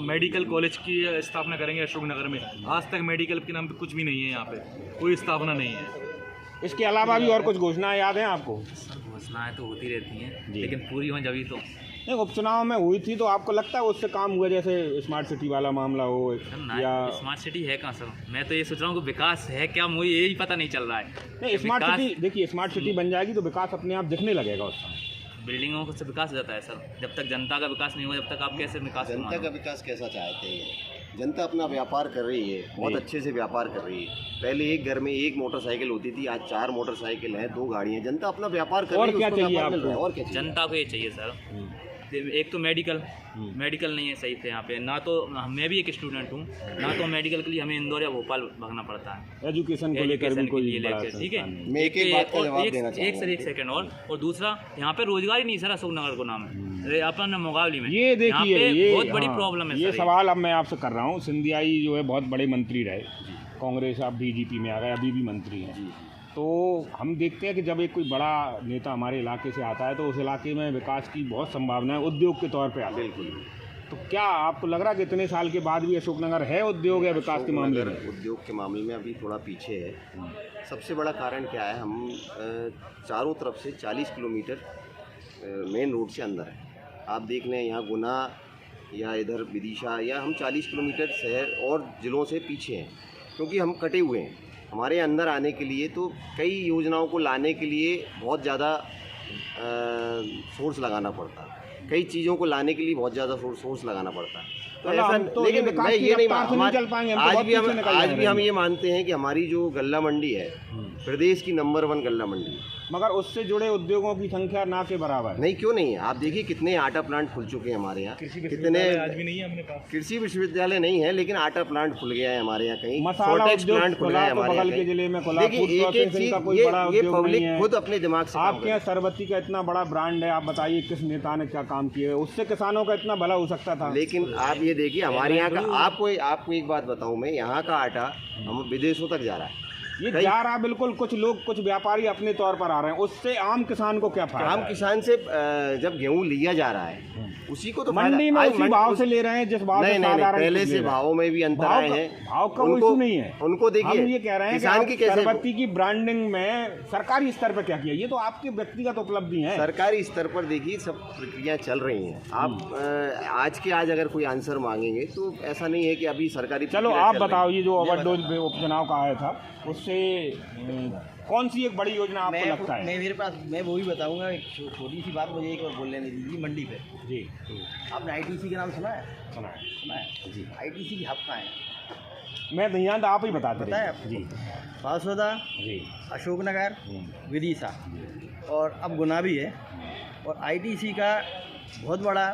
मेडिकल कॉलेज की स्थापना करेंगे अशोकनगर में। आज तक मेडिकल के नाम पे कुछ भी नहीं है, यहाँ पे कोई स्थापना नहीं है। इसके अलावा भी और कुछ घोषणाएं याद हैं आपको? घोषणाएं तो होती रहती हैं, लेकिन पूरी हों जभी तो। नहीं, उपचुनाव में हुई थी तो आपको लगता है उससे काम हुआ, जैसे स्मार्ट सिटी वाला मामला हो या स्मार्ट सिटी है कहाँ सर? मैं तो ये सोच रहा हूँ कि विकास है क्या, मुझे यही पता नहीं चल रहा है। नहीं, स्मार्ट सिटी देखिए, स्मार्ट सिटी बन जाएगी तो विकास अपने आप दिखने लगेगा उस समय। बिल्डिंगों से विकास हो जाता है सर। जब तक जनता का विकास नहीं हुआ, जब तक आप कैसे विकास? जनता का विकास कैसा चाहते हैं? जनता अपना व्यापार कर रही है, बहुत अच्छे से व्यापार कर रही है। पहले एक घर में एक मोटरसाइकिल होती थी, आज 4 मोटरसाइकिल है, 2 गाड़ियाँ। जनता अपना व्यापार कर रही है। और क्या चाहिए आपको? और क्या चाहिए? जनता को ये चाहिए सर, एक तो मेडिकल नहीं है सही से यहाँ पे। ना तो मैं भी एक स्टूडेंट हूँ, ना तो मेडिकल के लिए हमें इंदौर या भोपाल भागना पड़ता है एजुकेशन को लेकर भी कोई बड़ा ठीक है। मैं एक बात का जवाब देना चाहूँगा। एक सेकंड और दूसरा, यहाँ पे रोजगार ही नहीं सर अशोकनगर को नाम है अपन मुकाबले में। ये देखिए, ये बहुत बड़ी प्रॉब्लम है। ये सवाल अब मैं आपसे कर रहा हूँ। सिंधियाई जो है बहुत बड़े मंत्री रहे, कांग्रेस अब बीजेपी में आ गए, अभी भी मंत्री हैं। तो हम देखते हैं कि जब एक कोई बड़ा नेता हमारे इलाके से आता है तो उस इलाके में विकास की बहुत संभावना है, उद्योग के तौर पे आता है। बिल्कुल। तो क्या आपको लग रहा है कि इतने साल के बाद भी अशोकनगर है उद्योग या विकास के मामले में? उद्योग के मामले में अभी थोड़ा पीछे है। सबसे बड़ा कारण क्या है, हम चारों तरफ से 40 किलोमीटर मेन रोड से अंदर है। आप देख लें, यहाँ गुना या इधर विदिशा, या हम 40 किलोमीटर शहर और ज़िलों से पीछे हैं, क्योंकि हम कटे हुए हैं। हमारे अंदर आने के लिए तो कई योजनाओं को लाने के लिए बहुत ज़्यादा सोर्स लगाना पड़ता है, कई चीज़ों को लाने के लिए बहुत ज़्यादा सोर्स लगाना पड़ता है। तो ऐसा, लेकिन मैं ये नहीं आज भी हम ये मानते हैं कि हमारी जो गल्ला मंडी है प्रदेश की नंबर 1 गल्ला मंडी है, मगर उससे जुड़े उद्योगों की संख्या ना के बराबर नहीं, क्यों नहीं है? आप देखिए कितने आटा प्लांट खुल चुके हैं हमारे यहाँ, कितने आज भी नहीं है अपने पास। कृषि विश्वविद्यालय नहीं है, लेकिन आटा प्लांट खुल गया है हमारे यहाँ, कहीं मसाला प्लांट खुल गया है हमारे यहाँ, बगल के जिले में खुला। देखिए एक चीज, ये पब्लिक खुद अपने दिमाग से आपके यहाँ सरबती का इतना बड़ा ब्रांड है, आप बताइए किस नेता ने क्या काम किया है, उससे किसानों का इतना भला हो सकता था। लेकिन आप ये देखिए हमारे यहाँ का, आपको एक बात बताऊँ मैं, यहाँ का आटा हम विदेशों तक जा रहा है। ये जा रहा बिल्कुल, कुछ लोग, कुछ व्यापारी अपने तौर पर आ रहे हैं, उससे आम किसान को क्या फायदा? आम किसान से जब गेहूं लिया जा रहा है उसी को तो मंडी में उसी भाव से ले रहे हैं जिस भाव से साधारण पहले से भावों में भी अंतर आए हैं। भाव का कोई इशू नहीं है। उनको देखिए, हम ये कह रहे हैं किसान की कैसे सरबत्ती की ब्रांडिंग में सरकारी स्तर पर क्या किया, ये तो आपकी व्यक्तिगत उपलब्धि है। सरकारी स्तर पर देखिए सब प्रक्रिया चल रही हैं। आप आज अगर कोई आंसर मांगेंगे तो ऐसा नहीं है कि अभी सरकारी। चलो आप बताओ, ये जो ओवरडोज उपचुनाव का आया था उससे कौन सी एक बड़ी योजना आपको लगता है? मैं वो भी बताऊंगा। एक छोटी सी बात मुझे एक और बोल लेने दीजिए। मंडी पे जी, आपने आईटीसी का नाम सुना है? सुना है जी। आईटीसी की हब कहाँ है? मैं नहीं जानता, आप ही बताते बताए रहिए। जी बासोदा, जी, अशोकनगर, विदिशा और अब गुना भी है। और आईटीसी का बहुत बड़ा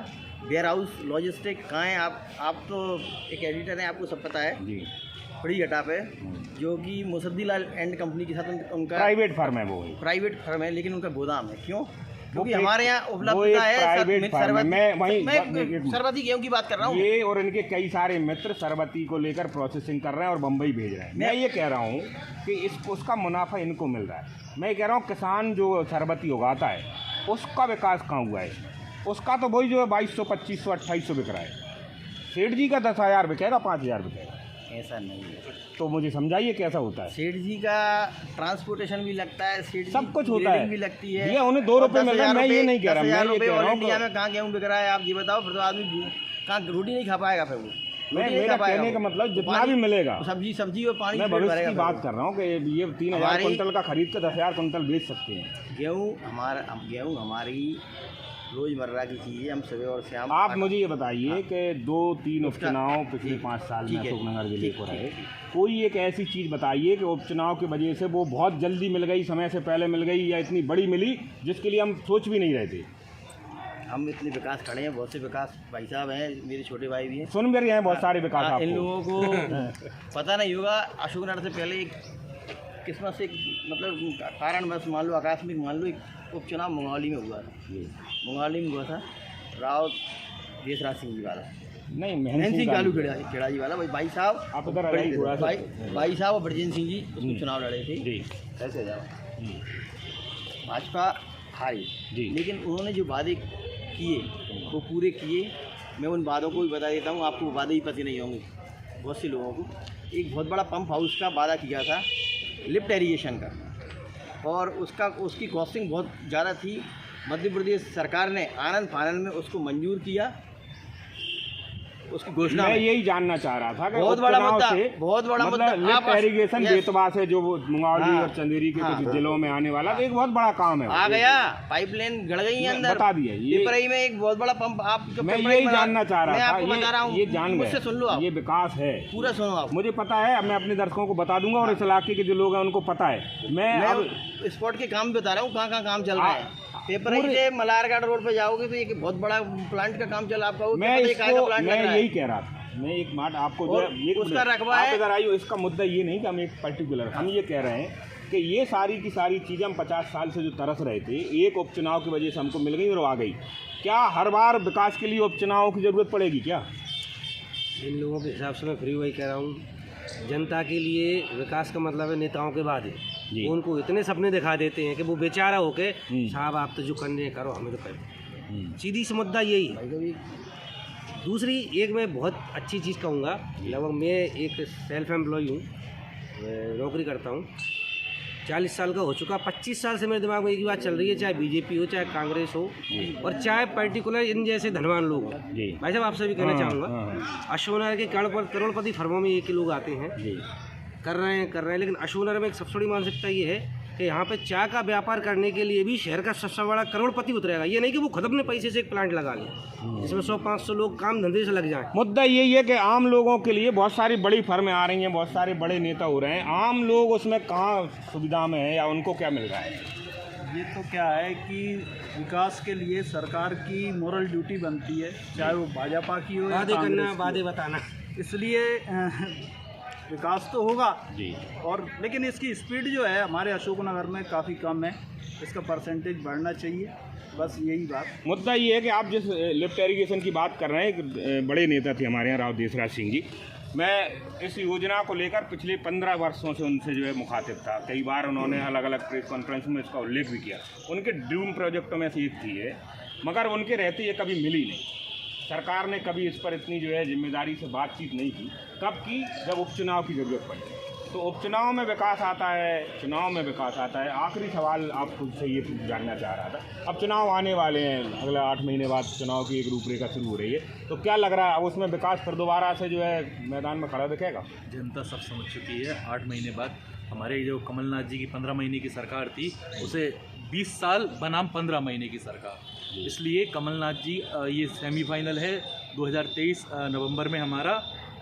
वेयर हाउस लॉजिस्टिक कहाँ है? आप तो एक एडिटर हैं, आपको सब पता है। जी, बड़ी घटा पे, जो कि मुसद्दीलाल एंड कंपनी के साथ उनका प्राइवेट फर्म है। वो प्राइवेट फर्म है, लेकिन उनका गोदाम है। क्यों? क्योंकि वो हमारे यहाँ उपलब्धता है। प्राइवेट फर्म है। मैं सरबती गेहूं की बात कर रहा हूँ। ये और इनके कई सारे मित्र सरबती को लेकर प्रोसेसिंग कर रहे हैं और बम्बई भेज रहे हैं। मैं ये कह रहा हूँ कि उसका मुनाफा इनको मिल रहा है। मैं कह रहा हूँ किसान जो सरबती उगाता है उसका विकास कहाँ हुआ है? उसका तो वही जो है 2200, 2500, 2800 बिक रहा है। सेठ जी का 10,000 बिकेगा, 5,000 बिकेगा। ऐसा नहीं है। तो मुझे समझाइए कैसा होता है। सेठ जी का ट्रांसपोर्टेशन भी लगता है, सेठ जी सब कुछ की होता ग्रेडिंग है। भी लगती है। भैया उन्हें 2 रुपए मिल रहे हैं, मैं ये नहीं कह रहा, मैं ये 10,000 रुपये कह रहा ऑल हूँ इंडिया में कहाँ गेहूँ बिक रहा है, आप ये बताओ। फिर तो आदमी कहाँ रोटी नहीं खा पाएगा, फिर वो मैं रोटी नहीं मेरा खा पाएगा कहने का वो। मतलब जितना पानी- भी मिलेगा, सब्जी और पानी मैं पेट भविष्य भरेगा की फिर बात वो। कर रहा हूँ कि ये 3,000 हमारी- कुंटल का खरीद कर 10,000 कुंटल बेच सकते हैं। गेहूँ हमारी रोजमर्रा की चीज़ है, हम सुबह और शाम। आप मुझे ये बताइए कि 2-3 उसका- उपचुनाव पिछले ठीक- 5 साल में ठीक है, अशोकनगर जिले ठीक- को रहे। ठीक- कोई एक ऐसी चीज़ बताइए कि उपचुनाव की वजह से वो बहुत जल्दी मिल गई, समय से पहले मिल गई, या इतनी बड़ी मिली जिसके लिए हम सोच भी नहीं रहे थे। हम इतने विकास खड़े हैं, बहुत से विकास भाई साहब हैं, मेरे छोटे भाई भी हैं। सुन भी रहे हैं बहुत सारे विकास इन आपको। लोगों को पता नहीं होगा, अशोकनगर से पहले एक किस्मत से मतलब कारण बस मान लो, आकस्मिक मान लो, एक उपचुनाव मंगौली में हुआ था। मंगौली में हुआ था राव देशराज सिंह जी वाला, नहीं, महेंद्र सिंह गालू खेड़ा जी वाला। भाई साहब आप इधर आ जाइए थोड़ा सा। भाई साहब और ब्रजेंद्र सिंह जी उसमें चुनाव लड़े थे। जी कैसे जाओ, भाजपा हारी, जी। लेकिन उन्होंने जो वादे किए वो पूरे किए। मैं उन वादों को भी बता देता हूँ, आपको वो वादे ही पता नहीं होंगे बहुत से लोगों को। एक बहुत बड़ा पंप हाउस का वादा किया था, लिफ्ट एरीगेशन का, और उसकी कॉस्टिंग बहुत ज़्यादा थी। मध्य प्रदेश सरकार ने आनंद फानंद में उसको मंजूर किया, उसकी घोषणा मैं में। यही जानना चाह रहा था कि बहुत बड़ा उपचुनाव मुद्दा, से बहुत बड़ा मुद्दा। मतलब लिफ्ट आप- एरीगेशन Yes. बेतवा से जो वो मुंगावली हाँ, और चंदेरी के हाँ, कुछ जिलों में आने वाला, तो एक बहुत बड़ा काम है। आ गया, पाइपलाइन गड़ गई है अंदर। बता दिया ये। पिपराई में एक बहुत बड़ा पंप, आप जो मैं पिपराई यही बना- जानना चाह मैं रहा आपको बता रहा था, हूँ, ये जान मुझसे गए सुन लो आप, ये विकास है, पूरा सुनो आप। मुझे पता है। अब मैं अपने दर्शकों को बता दूंगा और इस इलाके के जो लोग हैं उनको पता है। मैं अब मैं स्पॉट के काम बता रहा हूँ, कहाँ काम चल रहा है। पिपराई से मलारगढ़ रोड पे जाओगे तो एक बहुत बड़ा प्लांट का काम चल, आपका मैं यही कह रहा था। मैं एक बात आपको जो और है, एक उसका मिनट, रकबा आप है। इधर आइए। इसका मुद्दा ये नहीं कि हम एक पर्टिकुलर, हम ये कह रहे हैं कि ये सारी की सारी चीज़ें हम 50 साल से जो तरस रहे थे, एक उपचुनाव की वजह से हमको मिल गई और आ गई। क्या हर बार विकास के लिए उपचुनाव की ज़रूरत पड़ेगी क्या? इन लोगों के हिसाब से मैं फिर वही कह रहा हूँ, जनता के लिए विकास का मतलब है नेताओं के बाद जी। है। उनको इतने सपने दिखा देते हैं कि वो बेचारा होके साहब आप तो जो करने करो, हमें तो करो। सीधी सी मुद्दा यही है। दूसरी एक मैं बहुत अच्छी चीज़ कहूँगा, लगभग मैं एक सेल्फ एम्प्लॉय हूँ, नौकरी करता हूँ, 40 साल का हो चुका। 25 साल से मेरे दिमाग में एक ही बात चल रही है, चाहे बीजेपी हो, चाहे कांग्रेस हो, और चाहे पर्टिकुलर इन जैसे धनवान लोग हो। जी। भाई साहब आपसे भी कहना हाँ, चाहूँगा, हाँ। अशोकनगर के करोड़पति फर्मों में एक ही लोग आते हैं, कर रहे हैं, लेकिन अशोकनगर में एक सबसे बड़ी मानसिकता ये है कि यहाँ पे चाय का व्यापार करने के लिए भी शहर का सबसे बड़ा करोड़पति उतरेगा। ये नहीं कि वो खुद अपने पैसे से एक प्लांट लगा ले, इसमें 100-500 लोग काम धंधे से लग जाएं। मुद्दा यही है कि आम लोगों के लिए बहुत सारी बड़ी फर्में आ रही हैं, बहुत सारे बड़े नेता हो रहे हैं, आम लोग उसमें कहाँ सुविधा में है या उनको क्या मिल रहा है? ये तो क्या है कि विकास के लिए सरकार की मोरल ड्यूटी बनती है, चाहे वो भाजपा की हो या वादे करना, कांग्रेस की हो। वादे बताना। इसलिए विकास तो होगा, जी। और लेकिन इसकी स्पीड जो है हमारे अशोकनगर में काफ़ी कम है, इसका परसेंटेज बढ़ना चाहिए, बस यही बात। मुद्दा ये है कि आप जिस लिफ्ट एरीगेशन की बात कर रहे हैं, एक बड़े नेता थे हमारे यहाँ राव देशराज सिंह जी। मैं इस योजना को लेकर पिछले 15 वर्षों से उनसे जो है मुखातिब था। कई बार उन्होंने अलग अलग प्रेस कॉन्फ्रेंस में इसका उल्लेख भी किया। उनके ड्रीम प्रोजेक्टों में से एक थी है, मगर उनके रहते ये कभी मिली नहीं। सरकार ने कभी इस पर इतनी जो है जिम्मेदारी से बातचीत नहीं की। कब की? जब उपचुनाव की ज़रूरत पड़ी। तो उपचुनाव में विकास आता है, चुनाव में विकास आता है। आखिरी सवाल आपको से ये जानना चाह रहा था, अब चुनाव आने वाले हैं, अगले 8 महीने बाद चुनाव की एक रूपरेखा शुरू हो रही है, तो क्या लग रहा है अब उसमें विकास फिर दोबारा से जो है मैदान में खड़ा दिखेगा? जनता सब समझ चुकी है। 8 महीने बाद हमारे जो कमलनाथ जी की 15 महीने की सरकार थी, उसे 20 साल बनाम 15 महीने की सरकार, इसलिए कमलनाथ जी ये सेमीफाइनल है 2023 नवंबर में हमारा,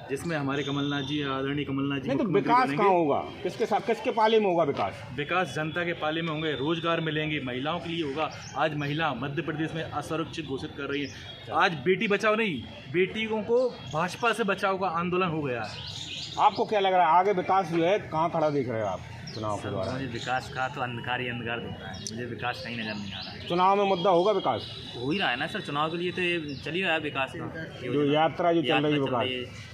जिसमें हमारे कमलनाथ जी, आदरणीय कमलनाथ जी नहीं तो मुख्यमंत्री विकास बनेंगे। कहाँ होगा? किसके साथ, किसके पाले में होगा विकास? विकास जनता के पाले में होंगे, रोजगार मिलेंगे, महिलाओं के लिए होगा। आज महिला मध्य प्रदेश में असुरक्षित घोषित कर रही है। आज बेटी बचाओ नहीं, बेटियों को भाजपा से बचाओ का आंदोलन हो गया है। आपको क्या लग रहा है आगे विकास जो है कहाँ खड़ा देख रहे हो आप चुनाव के द्वारा? मुझे विकास का तो अंधकार ही अंधकार दिख रहा है, मुझे विकास कहीं नजर नहीं आ रहा है। चुनाव में मुद्दा होगा विकास? हो ही रहा है ना सर, चुनाव के लिए तो ये चल ही रहा है विकास का। जो यात्रा जो चल रही है विकास,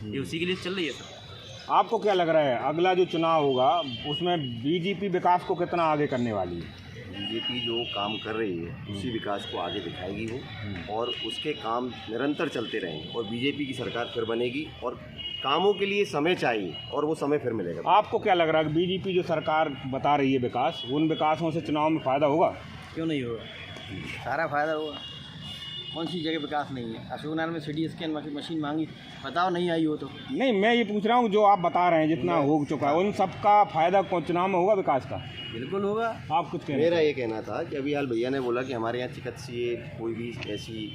ये उसी के लिए चल रही है सर। आपको क्या लग रहा है अगला जो चुनाव होगा उसमें बीजेपी विकास को कितना आगे करने वाली है? बीजेपी जो काम कर रही है उसी विकास को आगे दिखाएगी वो, और उसके काम निरंतर चलते रहेंगे और बीजेपी की सरकार फिर बनेगी, और कामों के लिए समय चाहिए और वो समय फिर मिलेगा। आपको क्या लग रहा है कि बीजेपी जो सरकार बता रही है विकास, उन विकासों से चुनाव में फ़ायदा होगा? क्यों नहीं होगा, सारा फायदा होगा। कौन सी जगह विकास नहीं है? अशोकनगर में सिटी स्कैन मशीन मांगी, बताओ नहीं आई हो तो। नहीं, मैं ये पूछ रहा हूँ जो आप बता रहे हैं जितना हो चुका है, उन सब का फायदा चुनाव में होगा विकास का? बिल्कुल होगा। आप कुछ कह रहे हैं? मेरा ये कहना था कि अभी हाल भैया ने बोला कि हमारे यहाँ चिकित्सीय कोई भी ऐसी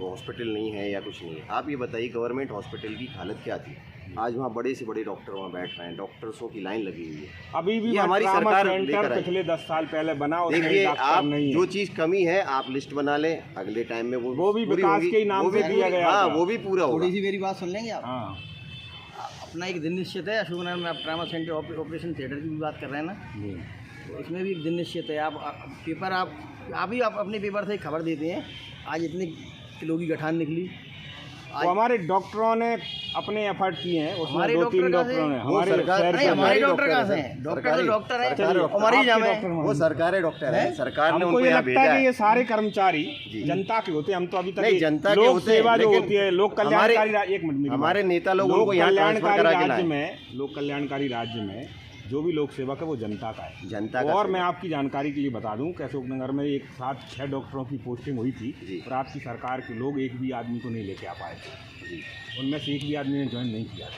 हॉस्पिटल नहीं है या कुछ नहीं है। आप ये बताइए गवर्नमेंट हॉस्पिटल की हालत क्या थी? आज वहाँ बड़े से बड़े डॉक्टर वहाँ बैठ रहे हैं, डॉक्टर्सों की लाइन लगी हुई है। अभी भी ये हमारी सरकार लेकर आई। पिछले 10 साल पहले बना, उसमें देखिए डॉक्टर आप नहीं है। जो चीज़ कमी है आप लिस्ट बना लें, अगले टाइम में वो भी पूरी विकास होगी, के ही नाम वो भी से दिया पूरी- गया हाँ था। वो भी पूरा होगा। थोड़ी सी मेरी बात सुन लेंगे आप? हाँ अपना एक दिन निश्चित है। अशोकनगर में आप ट्रामा सेंटर ऑपरेशन थिएटर की भी बात कर रहे हैं ना, तो इसमें भी एक दिन निश्चित है। आप पेपर आप ही अपने पेपर से खबर देते हैं, आज इतने किलो की गठान निकली। तो हमारे डॉक्टरों ने अपने एफर्ट किए हैं, उसमें हमारे 2-3 डॉक्टर डॉक्टरों ने वो हमारे सरकार- शहर नहीं, के हमारे अंदर- डॉक्टर कहाँ से हैं? डॉक्टर तो डॉक्टर है, हमारी आपके जाम है। डॉक्टर वो सरकारी डॉक्टर है, सरकार ने हमको उनको ये यहाँ लगता भेजा है कि ये है। सारे कर्मचारी जनता के होते हैं। हम तो अभी तक नहीं, ये जनता के लोक होते हैं, सेवा जो लेकिन होती है, लोक कल्याणकारी एक मिनट मेरी हमारे बात। नेता लोग लोक उनको यहाँ ट्रांसफर कल्याणकारी करा के राज्य लाए। में, लोक कल्याणकारी राज्य में जो भी लोक सेवक है वो जनता का है। जनता का और सेवक। मैं आपकी जानकारी के लिए बता दूं कि अशोकनगर में एक साथ 6 डॉक्टरों की पोस्टिंग हुई थी जी। और आपकी सरकार के लोग एक भी आदमी को नहीं लेके आ पाए थे। उनमें से एक भी आदमी ने ज्वाइन नहीं किया।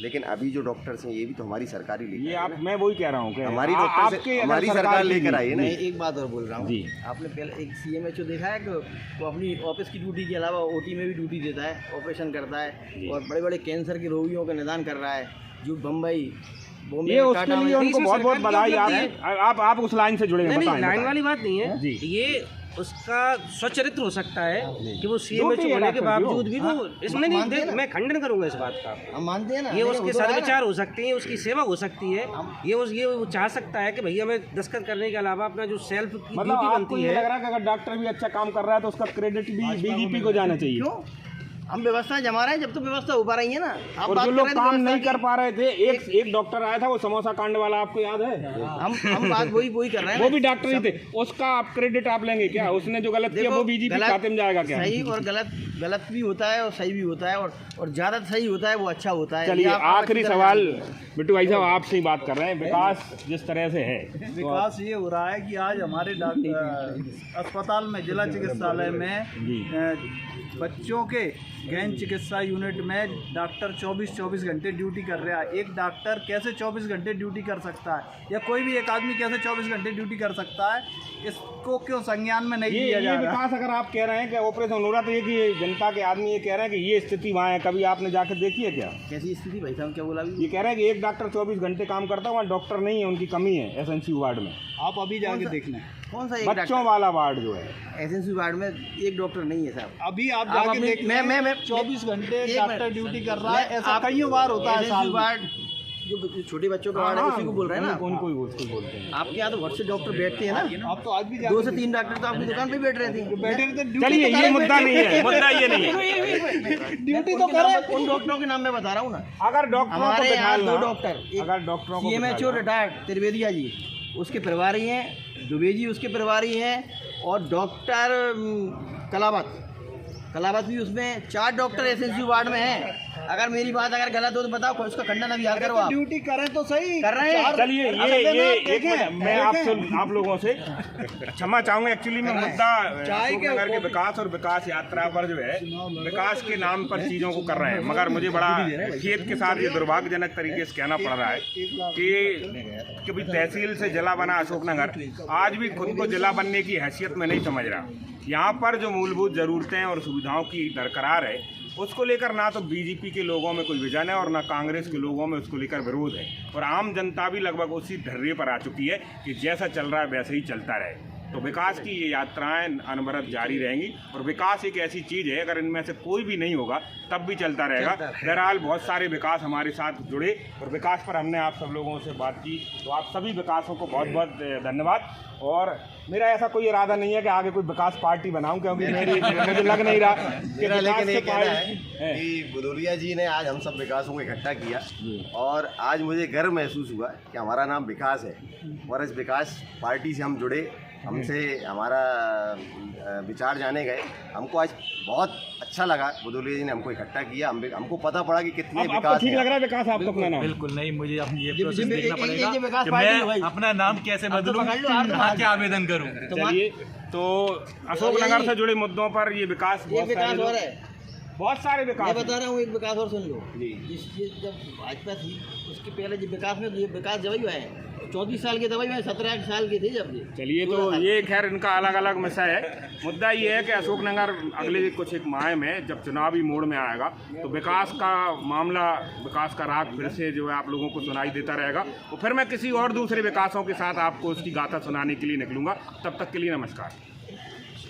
लेकिन अभी जो डॉक्टर्स हैं ये भी तो हमारी सरकारी लेकर ये आई आप, है। मैं वही कह रहा हूँ कि हमारी डॉक्टर से अगर हमारी सरकार लेकर आई है ना। मैं एक बात और बोल रहा हूँ, जी। आपने पहले एक CMHO देखा है कि वो अपनी ऑफिस की ड्यूटी के अलावा OT में भी ड्यूटी देता है, ऑपरेशन करता है और बड़े बड़े कैंसर के रोगियों का निदान कर रहा है, जो बम्बई बॉम्बे ये में, उसके टाटा लिए में। उनको बहुत बहुत बधाई। आप उस लाइन से जुड़े हैं, नहीं बताएं, लाइन बताएं। वाली बात नहीं है जी। ये उसका स्वचरित्र हो सकता है कि वो ड्यूटी CMHO है होने के डॉक्टर बावजूद भी वो इसमें नहीं मानते हैं ना? मैं खंडन करूंगा इस बात का। हम मानते हैं ना, ये नहीं, उसके वो तो है ना। सदविचार हो सकते हैं, उसकी सेवा हो सकती है। ये वो चाह सकता है कि भैया मैं दस्तखत करने के अलावा अपना जो सेल्फ की मतलब ड्यूटी आपको बनती ये है। लग रहा है कि अगर डॉक्टर भी अच्छा काम कर रहा है तो उसका क्रेडिट भी बीजेपी को जाना चाहिए? क्यों? हम व्यवस्था जमा रहे हैं, जब तो व्यवस्था हो पा रही है ना। आप और बात जो कर लोग रहे थे काम व्यवस्था नहीं की। कर पा रहे थे, एक डॉक्टर आया था वो समोसा कांड वाला, आपको याद है? हम बात वही कर रहे हैं वो ना। भी डॉक्टर ही थे, उसका आप क्रेडिट आप लेंगे क्या? उसने जो गलत किया वो बीजेपी गलत- खाते में जाएगा क्या? सही और गलत भी होता है और सही भी होता है, और ज़्यादा सही होता है वो अच्छा होता है। चलिए ये आप आखिरी अच्छी तरह सवाल, जानते हैं। बिट्टू भाई साहब आपसे ही बात कर रहे हैं। विकास जिस तरह से है तो विकास ये हो रहा है कि आज हमारे अस्पताल में, जिला चिकित्सालय में बच्चों के गहन चिकित्सा यूनिट में डॉक्टर 24 घंटे ड्यूटी कर रहा है। एक डॉक्टर कैसे 24 घंटे ड्यूटी कर सकता है, या कोई भी एक आदमी कैसे 24 घंटे ड्यूटी कर सकता है? इसको क्यों संज्ञान में नहीं लिया ये जा रहा? विकास अगर आप कह रहे हैं कि ऑपरेशन हो रहा, तो ये कि जनता के आदमी ये कह रहे हैं कि ये स्थिति वहाँ है, कभी आपने जाकर देखी है क्या? कैसी स्थिति भाई साहब, क्या बोला अभी? ये कह रहे हैं कि एक डॉक्टर 24 घंटे काम करता है, वहाँ डॉक्टर नहीं है, उनकी कमी है एसएनसी वार्ड में। आप अभी जाके देख लें। कौन सा एक बच्चों वाला वार्ड जो है, एसएनसी वार्ड में एक डॉक्टर नहीं है साहब। अभी आप आप जाके अपनी- देख लें। मैं 24 घंटे एक डॉक्टर मिनट। ड्यूटी कर रहा है, मैं- ऐसा आप- कई बार होता है SNC साल में। वार्ड जो छोटे बच्चों का वार्ड है उसी को बोल रहे हैं ना। कौन कोई उसको बोलते हैं। आपके यहाँ तो बहुत से डॉक्टर बैठते हैं ना, आप तो आज भी 2 से 3 डॉक्टर तो आपकी दुकान पे बैठ रहे थे। बैठे थे, ड्यूटी चलिए तो ये करें, मुद्दा नहीं है, मुद्दा ये नहीं है। ड्यूटी तो करें। उन डॉक्टरों के नाम मैं बता रहा हूँ ना। अगर डॉक्टरों को हमारे यहाँ बिठालना- 2 डॉक्टर, अगर डॉक्टरों को CMHO बिठालना- रिटायर्ड त्रिवेदिया जी उसके प्रभारी हैं, दुबे जी उसके प्रभारी हैं, और डॉक्टर कलावत भी उसमें। 4 डॉक्टर एसएनसी वार्ड में हैं। अगर मेरी बात अगर गलत हो तो बताओ, उसका खंडन अभी हाल करो आप। ड्यूटी करें तो सही कर रहे हैं। चलिए ये एक मिनट, मैं आप लोगों से क्षमा चाहूंगा। एक्चुअली में मुद्दा अशोकनगर के विकास और विकास यात्रा पर जो है, विकास के नाम पर चीज़ों को कर रहे हैं, मगर मुझे बड़ा खेद के साथ ये दुर्भाग्यजनक तरीके से कहना पड़ रहा है कि भाई तहसील से जिला बना अशोकनगर, आज भी खुद को जिला बनने की हैसियत में नहीं समझ रहा। यहाँ पर जो मूलभूत ज़रूरतें और सुविधाओं की दरकरार है, उसको लेकर ना तो बीजेपी के लोगों में कोई विजन है और ना कांग्रेस के लोगों में उसको लेकर विरोध है, और आम जनता भी लगभग उसी ढर्रे पर आ चुकी है कि जैसा चल रहा है वैसे ही चलता रहे। तो विकास की ये यात्राएं अनवरत जारी रहेंगी और विकास एक ऐसी चीज़ है, अगर इनमें से कोई भी नहीं होगा तब भी चलता रहेगा। बहरहाल बहुत सारे विकास हमारे साथ जुड़े और विकास पर हमने आप सब लोगों से बात की, तो आप सभी विकासों को बहुत बहुत धन्यवाद। और मेरा ऐसा कोई इरादा नहीं है कि आगे कोई विकास पार्टी बनाऊं, क्योंकि मुझे लग नहीं रहा कि मेरा लेकिन ये कहना है है। कि भदौलिया जी ने आज हम सब विकासों को इकट्ठा किया और आज मुझे गर्व महसूस हुआ कि हमारा नाम विकास है और इस विकास पार्टी से हम जुड़े, हमसे हमारा विचार जाने गए। हमको आज बहुत अच्छा लगा, भदौलिया जी ने हमको इकट्ठा किया, हमको पता पड़ा कि कितने आपको विकास ठीक हैं। लग रहा है विकास आपको अपना नाम? बिल्कुल नहीं, मुझे अब ये प्रोसेस ये देखना विकास पड़ेगा कि पार्टी है मैं भाई। अपना नाम कैसे बदलूं, पकड़ लो, आप तो कहाँ के आवेदन करूं। चलिए, तो अशोकनगर से जुड़े मुद्दों पर ये विकास एक विकास और है, बहुत सारे मैं विकास बता रहा हूँ, एक विकास और सुन लो। जी। जब भाजपा थी उसके पहले जो विकास में ये विकास जब ही है 34 साल की दवाई में 17 साल की थी जब ये। चलिए, तो ये खैर इनका अलग अलग विषय है। मुद्दा ये है कि अशोकनगर अगले कुछ एक माह में जब चुनावी मोड़ में आएगा तो विकास का मामला, विकास का राग फिर से जो है आप लोगों को सुनाई देता रहेगा। तो फिर मैं किसी और दूसरे विकासों के साथ आपको उसकी गाथा सुनाने के लिए निकलूंगा। तब तक के लिए नमस्कार।